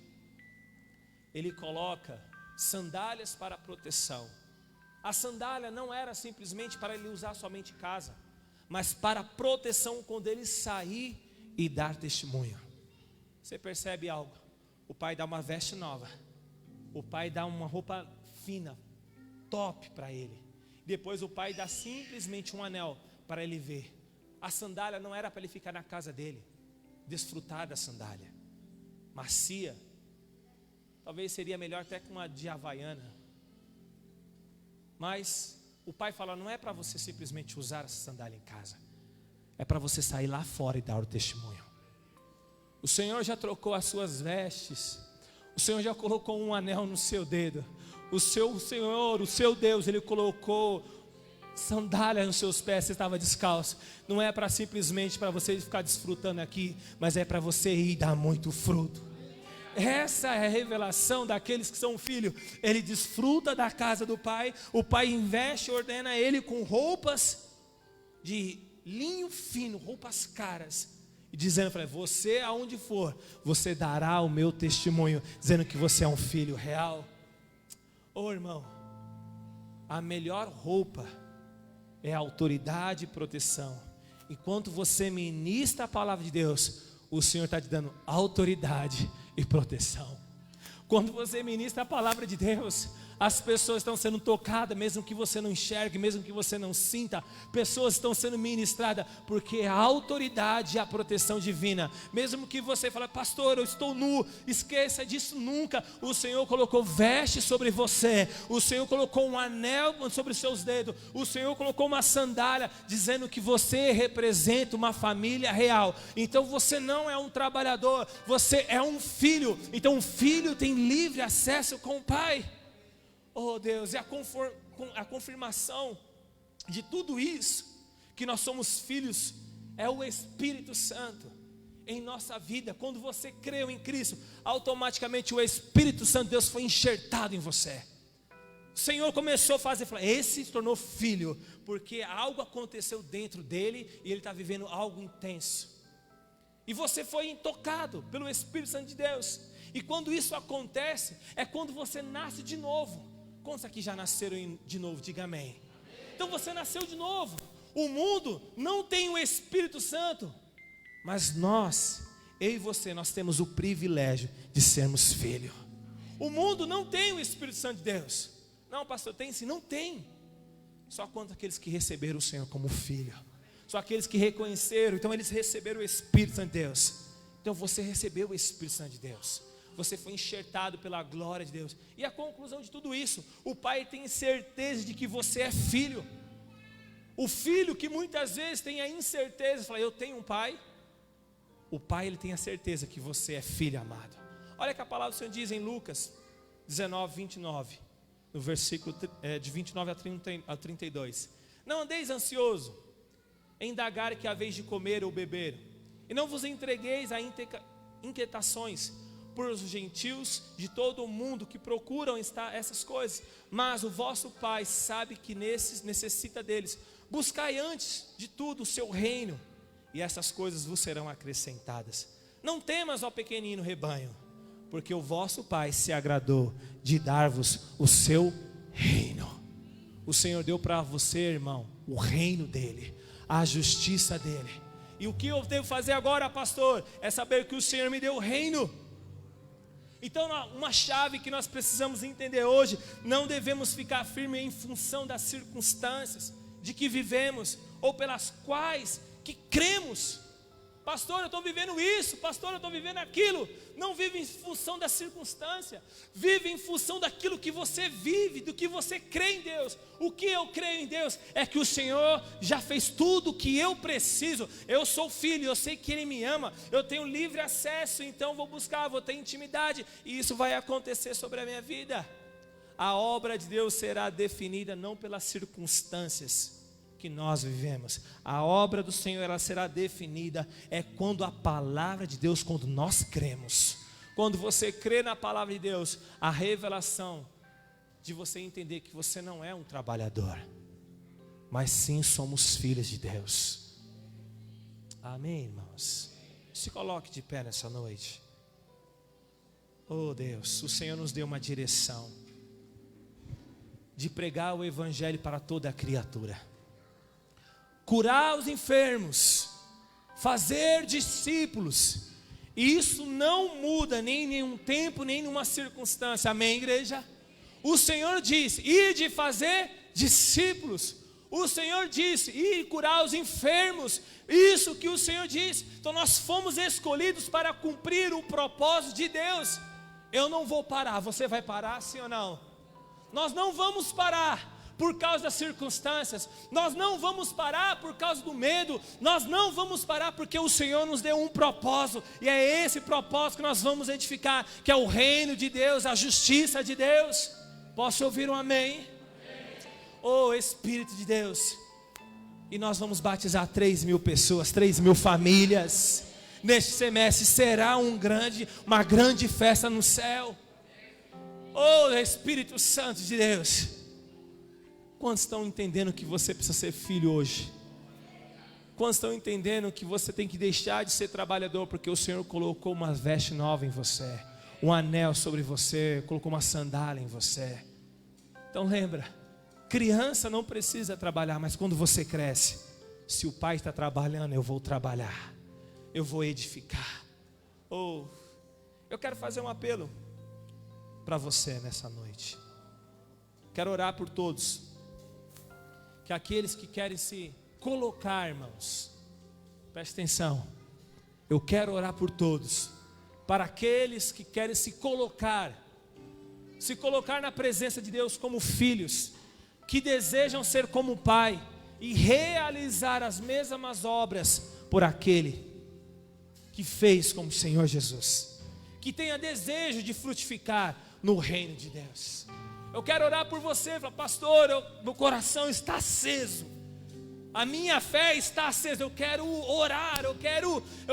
ele coloca sandálias para proteção. A sandália não era simplesmente para ele usar somente em casa, mas para proteção quando ele sair e dar testemunho. Você percebe algo? O pai dá uma veste nova, o pai dá uma roupa fina, top para ele. Depois o pai dá simplesmente um anel para ele ver. A sandália não era para ele ficar na casa dele, desfrutar da sandália macia. Talvez seria melhor até com uma de havaiana. Mas o pai fala: não é para você simplesmente usar essa sandália em casa, é para você sair lá fora e dar o testemunho. O Senhor já trocou as suas vestes, o Senhor já colocou um anel no seu dedo. O Senhor, o seu Deus, Ele colocou sandália nos seus pés. Você estava descalço. Não é para simplesmente para você ficar desfrutando aqui, mas é para você ir dar muito fruto. Essa é a revelação daqueles que são filhos. Ele desfruta da casa do pai. O pai investe, ordena ele com roupas de linho fino, roupas caras, e dizendo para ele: você aonde for, você dará o meu testemunho, dizendo que você é um filho real. Ô irmão, a melhor roupa é a autoridade e proteção. Enquanto você ministra a palavra de Deus, o Senhor está te dando autoridade e proteção. Quando você ministra a palavra de Deus, as pessoas estão sendo tocadas, mesmo que você não enxergue, mesmo que você não sinta. Pessoas estão sendo ministradas, porque a autoridade e a proteção divina. Mesmo que você fale: pastor, eu estou nu, esqueça disso nunca. O Senhor colocou veste sobre você, o Senhor colocou um anel sobre os seus dedos, o Senhor colocou uma sandália, dizendo que você representa uma família real. Então você não é um trabalhador, você é um filho. Então um filho tem livre acesso com o pai. Oh Deus, é a confirmação de tudo isso, que nós somos filhos, é o Espírito Santo em nossa vida. Quando você creu em Cristo, automaticamente o Espírito Santo de Deus foi enxertado em você. O Senhor começou a fazer, esse se tornou filho, porque algo aconteceu dentro dele, e ele está vivendo algo intenso, e você foi tocado pelo Espírito Santo de Deus. E quando isso acontece, é quando você nasce de novo. Quantos aqui já nasceram de novo? Diga amém. Então você nasceu de novo. O mundo não tem o Espírito Santo, mas nós, eu e você, nós temos o privilégio de sermos filhos. O mundo não tem o Espírito Santo de Deus. Não, pastor, tem sim? Não tem. Só quanto aqueles que receberam o Senhor como filho. são aqueles que reconheceram, então eles receberam o Espírito Santo de Deus. Então você recebeu o Espírito Santo de Deus, você foi enxertado pela glória de Deus. E a conclusão de tudo isso, o pai tem certeza de que você é filho. O filho que muitas vezes tem a incerteza, fala, eu tenho um pai. O pai, ele tem a certeza que você é filho amado. Olha que a palavra do Senhor diz em Lucas 19, 29, no versículo de 29 a 32. Não andeis ansioso em indagar que haveis de comer ou beber, e não vos entregueis a inquietações por os gentios de todo o mundo que procuram essas coisas, mas o vosso Pai sabe que nesses necessita deles. Buscai antes de tudo o seu reino, e essas coisas vos serão acrescentadas. Não temas, ó pequenino rebanho, porque o vosso Pai se agradou de dar-vos o seu reino. O Senhor deu para você, irmão, o reino dele, a justiça dele. E o que eu devo fazer agora, pastor? É saber que o Senhor me deu o reino. Então, uma chave que nós precisamos entender hoje: não devemos ficar firmes em função das circunstâncias de que vivemos, ou pelas quais que cremos. Pastor, eu estou vivendo isso, pastor, eu estou vivendo aquilo. Não vive em função da circunstância, vive em função daquilo que você vive, do que você crê em Deus. O que eu creio em Deus é que o Senhor já fez tudo o que eu preciso. Eu sou filho, eu sei que Ele me ama, eu tenho livre acesso, então vou buscar, vou ter intimidade, e isso vai acontecer sobre a minha vida. A obra de Deus será definida não pelas circunstâncias que nós vivemos. A obra do Senhor, ela será definida quando a palavra de Deus, quando nós cremos. Quando você crê na palavra de Deus, a revelação de você entender que você não é um trabalhador, mas sim somos filhos de Deus. Amém, irmãos? Se coloque de pé nessa noite. Oh Deus, o Senhor nos deu uma direção de pregar o evangelho para toda a criatura, curar os enfermos, fazer discípulos. E isso não muda nem em nenhum tempo, nem em nenhuma circunstância. Amém, igreja? O Senhor disse, ide fazer discípulos. O Senhor disse, ide curar os enfermos. Isso que o Senhor disse. Então nós fomos escolhidos para cumprir o propósito de Deus. Eu não vou parar. Você vai parar, sim ou não? Nós não vamos parar por causa das circunstâncias, nós não vamos parar por causa do medo, nós não vamos parar porque o Senhor nos deu um propósito, e é esse propósito que nós vamos edificar, que é o reino de Deus, a justiça de Deus. Posso ouvir um amém? Oh Espírito de Deus, e nós vamos batizar 3.000 pessoas, 3.000 famílias, neste semestre será uma grande festa no céu. Oh Espírito Santo de Deus, quantos estão entendendo que você precisa ser filho hoje? Quantos estão entendendo que você tem que deixar de ser trabalhador, porque o Senhor colocou uma veste nova em você, um anel sobre você, colocou uma sandália em você? Então lembra, criança não precisa trabalhar, mas quando você cresce, se o pai está trabalhando, eu vou trabalhar, eu vou edificar. Eu quero fazer um apelo para você nessa noite. Quero orar por todos, que aqueles que querem se colocar, irmãos, preste atenção, eu quero orar por todos, para aqueles que querem se colocar na presença de Deus como filhos, que desejam ser como o Pai, e realizar as mesmas obras por aquele que fez como o Senhor Jesus, que tenha desejo de frutificar no reino de Deus. Eu quero orar por você, pastor, meu coração está aceso, a minha fé está acesa, eu quero orar, eu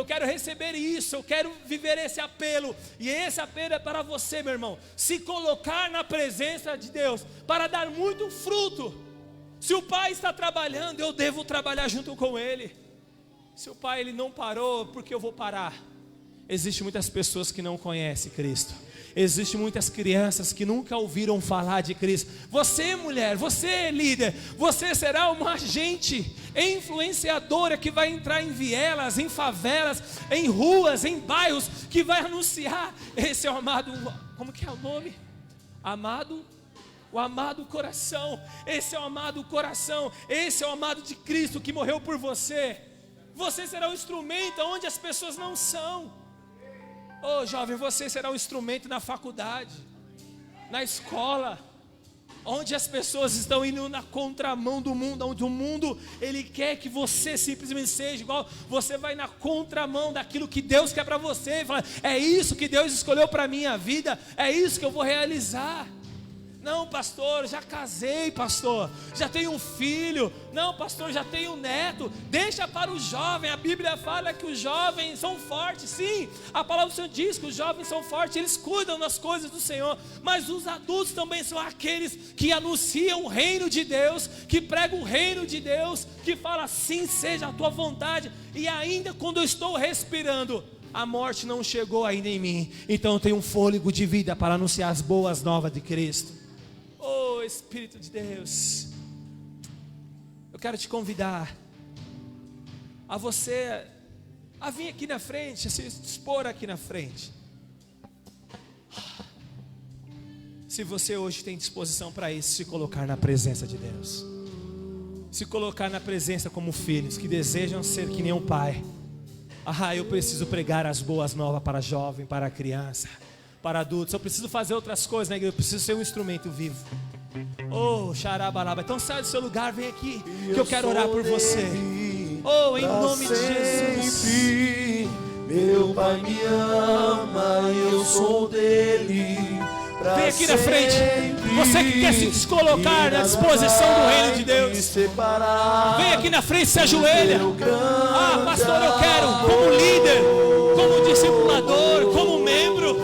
quero receber isso, eu quero viver esse apelo, e esse apelo é para você, meu irmão, se colocar na presença de Deus, para dar muito fruto. Se o Pai está trabalhando, eu devo trabalhar junto com Ele. Se o Pai ele não parou, por que eu vou parar? Existem muitas pessoas que não conhecem Cristo. Existem muitas crianças que nunca ouviram falar de Cristo. Você, mulher, você, líder, você será uma agente influenciadora que vai entrar em vielas, em favelas, em ruas, em bairros, que vai anunciar esse amado, como que é o nome? Amado, o amado coração. Esse é o amado coração, esse é o amado de Cristo que morreu por você. Você será um instrumento onde as pessoas não são. Oh jovem, você será um instrumento na faculdade, na escola, onde as pessoas estão indo na contramão do mundo, onde o mundo, ele quer que você simplesmente seja igual, você vai na contramão daquilo que Deus quer para você, e fala, é isso que Deus escolheu para a minha vida, é isso que eu vou realizar. Não, pastor, já casei, pastor, já tenho um filho. Não, pastor, já tenho um neto. Deixa para o jovem. A Bíblia fala que os jovens são fortes. Sim, a palavra do Senhor diz que os jovens são fortes, eles cuidam das coisas do Senhor. Mas os adultos também são aqueles que anunciam o reino de Deus, que pregam o reino de Deus, que falam assim seja a tua vontade. E ainda quando eu estou respirando, a morte não chegou ainda em mim, então eu tenho um fôlego de vida para anunciar as boas novas de Cristo. Oh Espírito de Deus, eu quero te convidar a você a vir aqui na frente, a se expor aqui na frente. Se você hoje tem disposição para isso, se colocar na presença de Deus, se colocar na presença como filhos que desejam ser que nem um pai. Eu preciso pregar as boas novas para jovem, para criança, para adultos. Eu preciso fazer outras coisas na igreja. Eu preciso ser um instrumento vivo. Oh, xarabalaba. Então sai do seu lugar, vem aqui, que eu quero orar por você. Oh, em nome de Jesus.
Meu Pai me ama, eu sou dele.
Vem aqui na frente, você que quer se descolocar na disposição do reino de Deus. Vem aqui na frente, se ajoelha. Pastor, eu quero, como líder, como discipulador, como membro,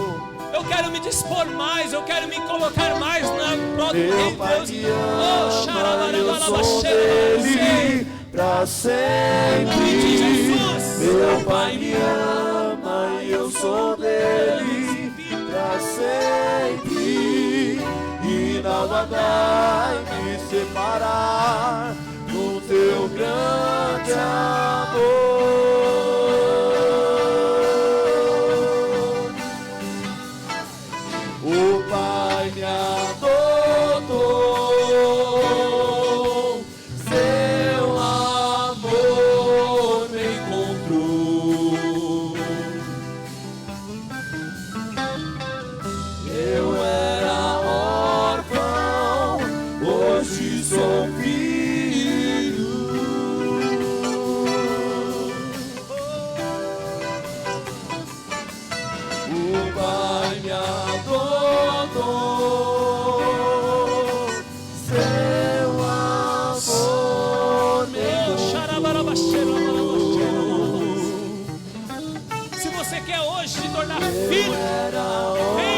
eu quero me dispor mais, eu quero me colocar mais na prol do reino de Deus. Oh, xarabalaba,
dele pra sempre.
Jesus.
Meu Pai me ama, eu sou dele pra sempre. E nada vai me separar do teu grande amor. O Pai me adotou, seu amor me encontrou. Eu era órfão, hoje sou filho. O Pai me adotou, seu amor me encontrou.
Se você quer hoje se tornar filho,
Era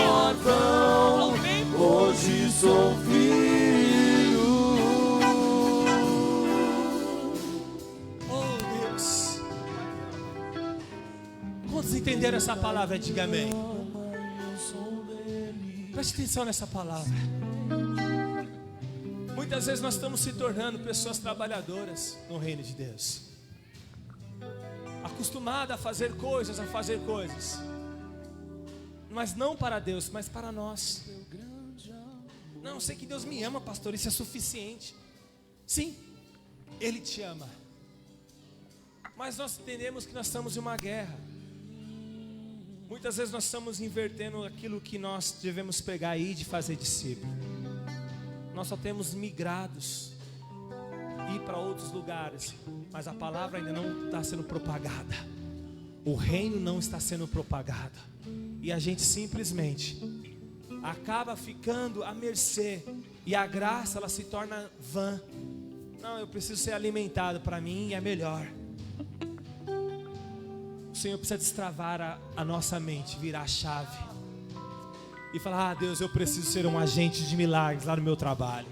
órfão, hoje sou filho.
oh Deus. Quantos entenderam essa palavra? Diga amém. Preste atenção nessa palavra. Muitas vezes nós estamos se tornando pessoas trabalhadoras no reino de Deus, acostumada a fazer coisas, mas não para Deus, mas para nós. Não, eu sei que Deus me ama, pastor, isso é suficiente. Sim, Ele te ama, mas nós entendemos que nós estamos em uma guerra. Muitas vezes nós estamos invertendo aquilo que nós devemos pegar aí de fazer discípulo. Nós só temos migrados, ir para outros lugares, mas a palavra ainda não está sendo propagada. O reino não está sendo propagado, e a gente simplesmente acaba ficando à mercê, e a graça ela se torna vã. Não, eu preciso ser alimentado, para mim é melhor. O Senhor precisa destravar a nossa mente, virar a chave e falar: Deus, eu preciso ser um agente de milagres lá no meu trabalho.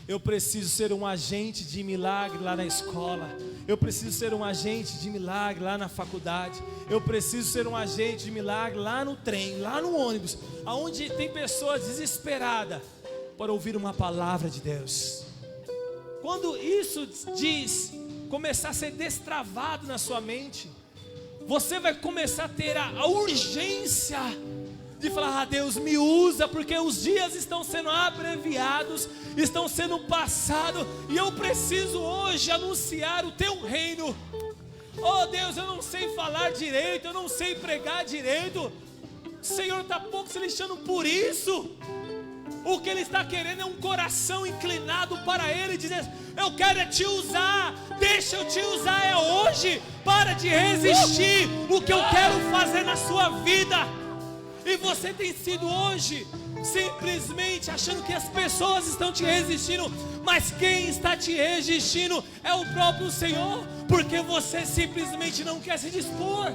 Eu preciso ser um agente de milagre lá na escola. Eu preciso ser um agente de milagre lá na faculdade. Eu preciso ser um agente de milagre lá no trem, lá no ônibus, aonde tem pessoas desesperadas para ouvir uma palavra de Deus. Quando isso começar a ser destravado na sua mente, você vai começar a ter a urgência de de falar: Deus, me usa, porque os dias estão sendo abreviados, estão sendo passados, e eu preciso hoje anunciar o teu reino. Oh Deus, eu não sei falar direito, eu não sei pregar direito. O Senhor está pouco se lixando por isso. O que Ele está querendo é um coração inclinado para Ele, dizendo: eu quero te usar, deixa eu te usar, é hoje. Para de resistir o que eu quero fazer na sua vida. E você tem sido hoje simplesmente achando que as pessoas estão te resistindo, mas quem está te resistindo é o próprio Senhor, porque você simplesmente não quer se dispor.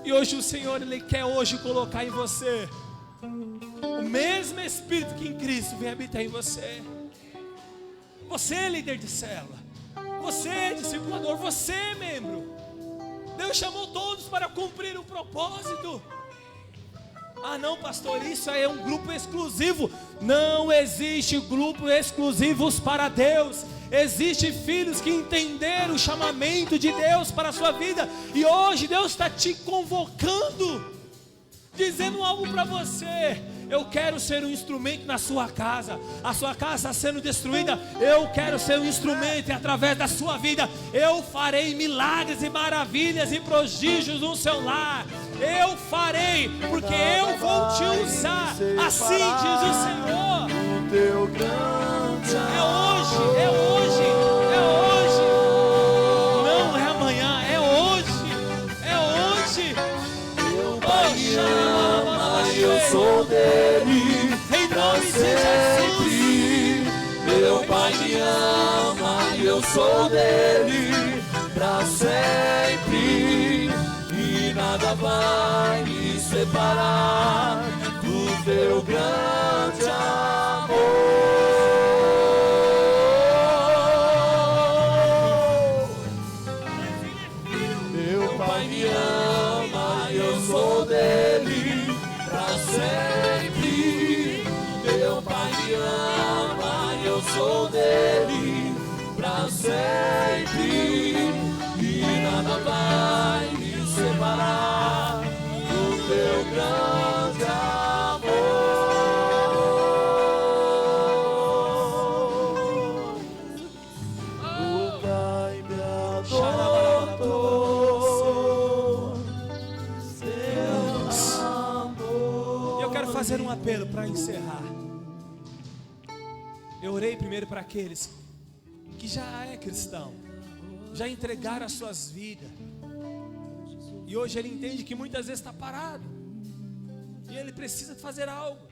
E hoje o Senhor, Ele quer hoje colocar em você o mesmo Espírito que em Cristo vem habitar em você. Você é líder de célula, você é discipulador, você é membro. Deus chamou todos para cumprir o propósito. Ah não, pastor, isso aí é um grupo exclusivo. Não existe grupos exclusivos para Deus. Existem filhos que entenderam o chamamento de Deus para a sua vida. E hoje Deus está te convocando, dizendo algo para você: eu quero ser um instrumento na sua casa. A sua casa está sendo destruída, eu quero ser um instrumento, e através da sua vida eu farei milagres e maravilhas e prodígios no seu lar. Eu farei, porque eu vou te usar. Assim diz o Senhor. É hoje, é hoje, é hoje. Não é amanhã, é hoje, é hoje.
Meu Pai me ama, eu sou dele,
Em
pra
nome de
sempre. Meu Pai me ama, eu sou dele, pra sempre. E nada vai me separar do teu grande amor. Meu Pai me ama, eu sou dele, pra sempre. Meu Pai me ama, eu sou dele, pra sempre. E nada vai me separar do teu grande amor. O Pai me adotou, Deus amor.
E eu quero fazer um apelo para encerrar. Eu orei primeiro para aqueles que já é cristão, já entregaram as suas vidas, e hoje ele entende que muitas vezes está parado, e ele precisa fazer algo.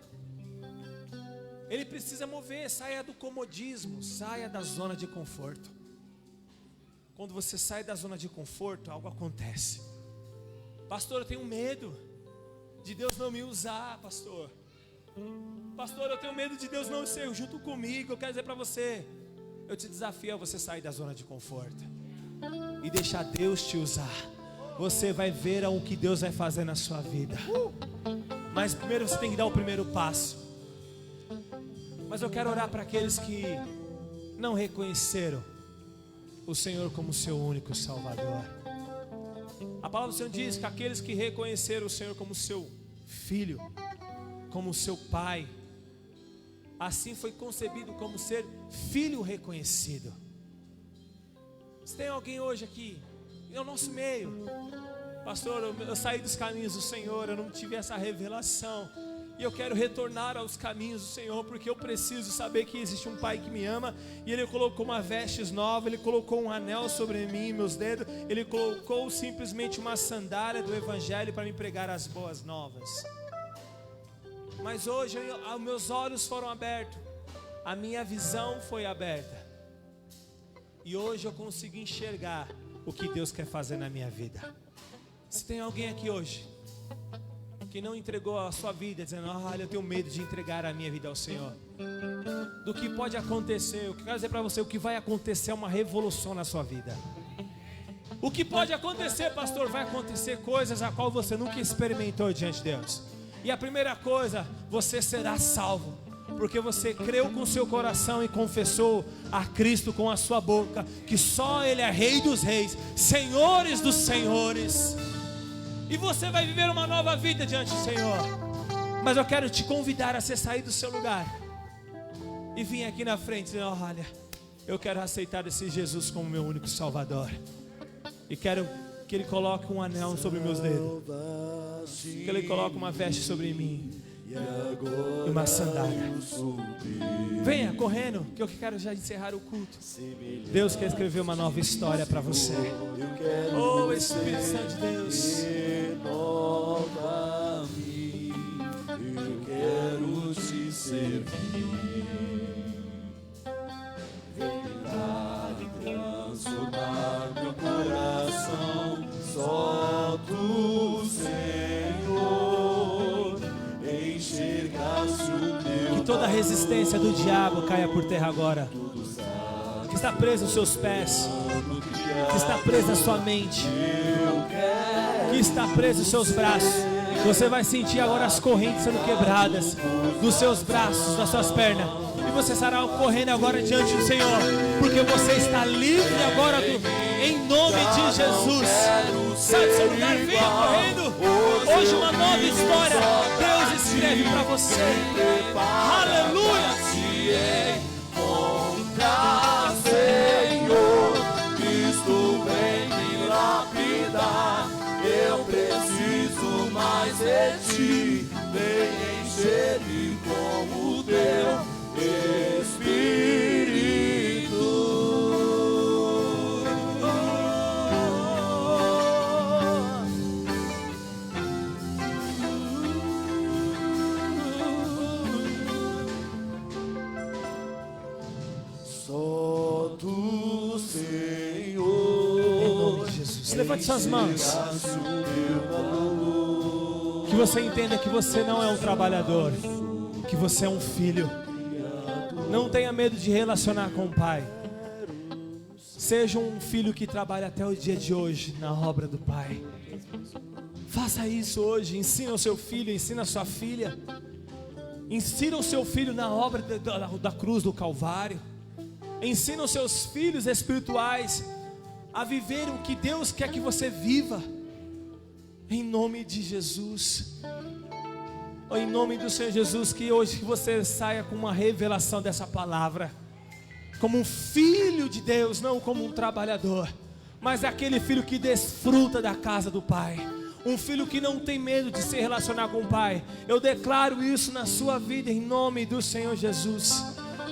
Ele precisa mover. Saia do comodismo, saia da zona de conforto. Quando você sai da zona de conforto, algo acontece. Pastor, eu tenho medo de Deus não me usar, pastor. Pastor, eu tenho medo de Deus não ser junto comigo. Eu quero dizer para você, eu te desafio a você sair da zona de conforto e deixar Deus te usar. Você vai ver o que Deus vai fazer na sua vida. Mas primeiro você tem que dar o primeiro passo. Mas eu quero orar para aqueles que não reconheceram o Senhor como seu único Salvador. A palavra do Senhor diz que aqueles que reconheceram o Senhor como seu filho, como seu pai, assim foi concebido como ser filho reconhecido. Se tem alguém hoje aqui, no nosso meio: pastor, eu saí dos caminhos do Senhor, eu não tive essa revelação, e eu quero retornar aos caminhos do Senhor, porque eu preciso saber que existe um Pai que me ama, e Ele colocou uma vestes nova, Ele colocou um anel sobre mim, meus dedos, Ele colocou simplesmente uma sandália do Evangelho para me pregar as boas novas. Mas hoje meus olhos foram abertos, a minha visão foi aberta, e hoje eu consigo enxergar o que Deus quer fazer na minha vida. Se tem alguém aqui hoje que não entregou a sua vida, dizendo: olha, eu tenho medo de entregar a minha vida ao Senhor, do que pode acontecer, eu quero dizer para você: o que vai acontecer é uma revolução na sua vida. O que pode acontecer, pastor? Vai acontecer coisas a qual você nunca experimentou diante de Deus. E a primeira coisa, você será salvo, porque você creu com o seu coração e confessou a Cristo com a sua boca, que só Ele é Rei dos Reis, Senhores dos Senhores. E você vai viver uma nova vida diante do Senhor. Mas eu quero te convidar a você sair do seu lugar e vir aqui na frente e dizer: olha, eu quero aceitar esse Jesus como meu único Salvador. E quero que Ele coloque um anel sobre meus dedos, que Ele coloque uma veste sobre mim e uma sandália. Venha correndo, que eu quero já encerrar o culto. Deus quer escrever uma nova história para você. Oh, Espírito Santo de Deus,
renova-me, eu quero te servir. Virar e transformar meu coração, só tu, Senhor, enxergaste o teu.
que toda a resistência do diabo caia por terra agora, que está preso aos seus pés, que está preso à sua mente, que está preso aos seus braços. Você vai sentir agora as correntes sendo quebradas dos seus braços, das suas pernas, e você estará correndo agora diante do Senhor, porque você está livre agora em nome de Jesus. Sai do seu lugar, venha correndo. Hoje uma nova história Deus escreve para você. Aleluia.
Senhor, Cristo vem me lapidar. Eu preciso mais de ti. Vem encher-me como teu Espírito. Só tu, Senhor.
Levante suas mãos. Que você entenda que você não é um trabalhador, que você é um filho. Não tenha medo de relacionar com o Pai. Seja um filho que trabalha até o dia de hoje na obra do Pai. Faça isso hoje. Ensina o seu filho, ensina a sua filha. Ensina o seu filho na obra da cruz do Calvário. Ensina os seus filhos espirituais a viver o que Deus quer que você viva. Em nome de Jesus. Em nome do Senhor Jesus, que hoje você saia com uma revelação dessa palavra, como um filho de Deus, não como um trabalhador, mas aquele filho que desfruta da casa do Pai, um filho que não tem medo de se relacionar com o Pai. Eu declaro isso na sua vida em nome do Senhor Jesus.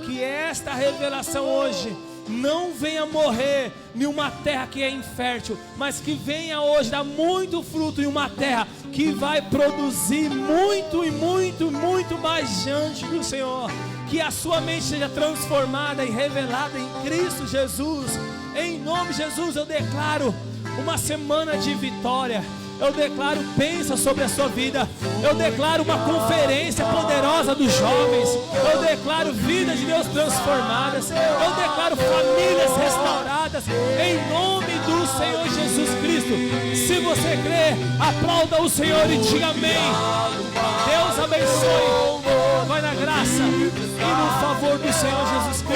Que esta revelação hoje não venha morrer em uma terra que é infértil, mas que venha hoje dar muito fruto em uma terra que vai produzir muito e muito, muito mais diante do Senhor. Que a sua mente seja transformada e revelada em Cristo Jesus. Em nome de Jesus eu declaro uma semana de vitória. Eu declaro bênção sobre a sua vida. Eu declaro uma conferência poderosa dos jovens. Eu declaro vidas de Deus transformadas. Eu declaro famílias restauradas. Em nome do Senhor Jesus Cristo. Se você crê, aplauda o Senhor e diga amém. Deus abençoe. Vai na graça e no favor do Senhor Jesus Cristo.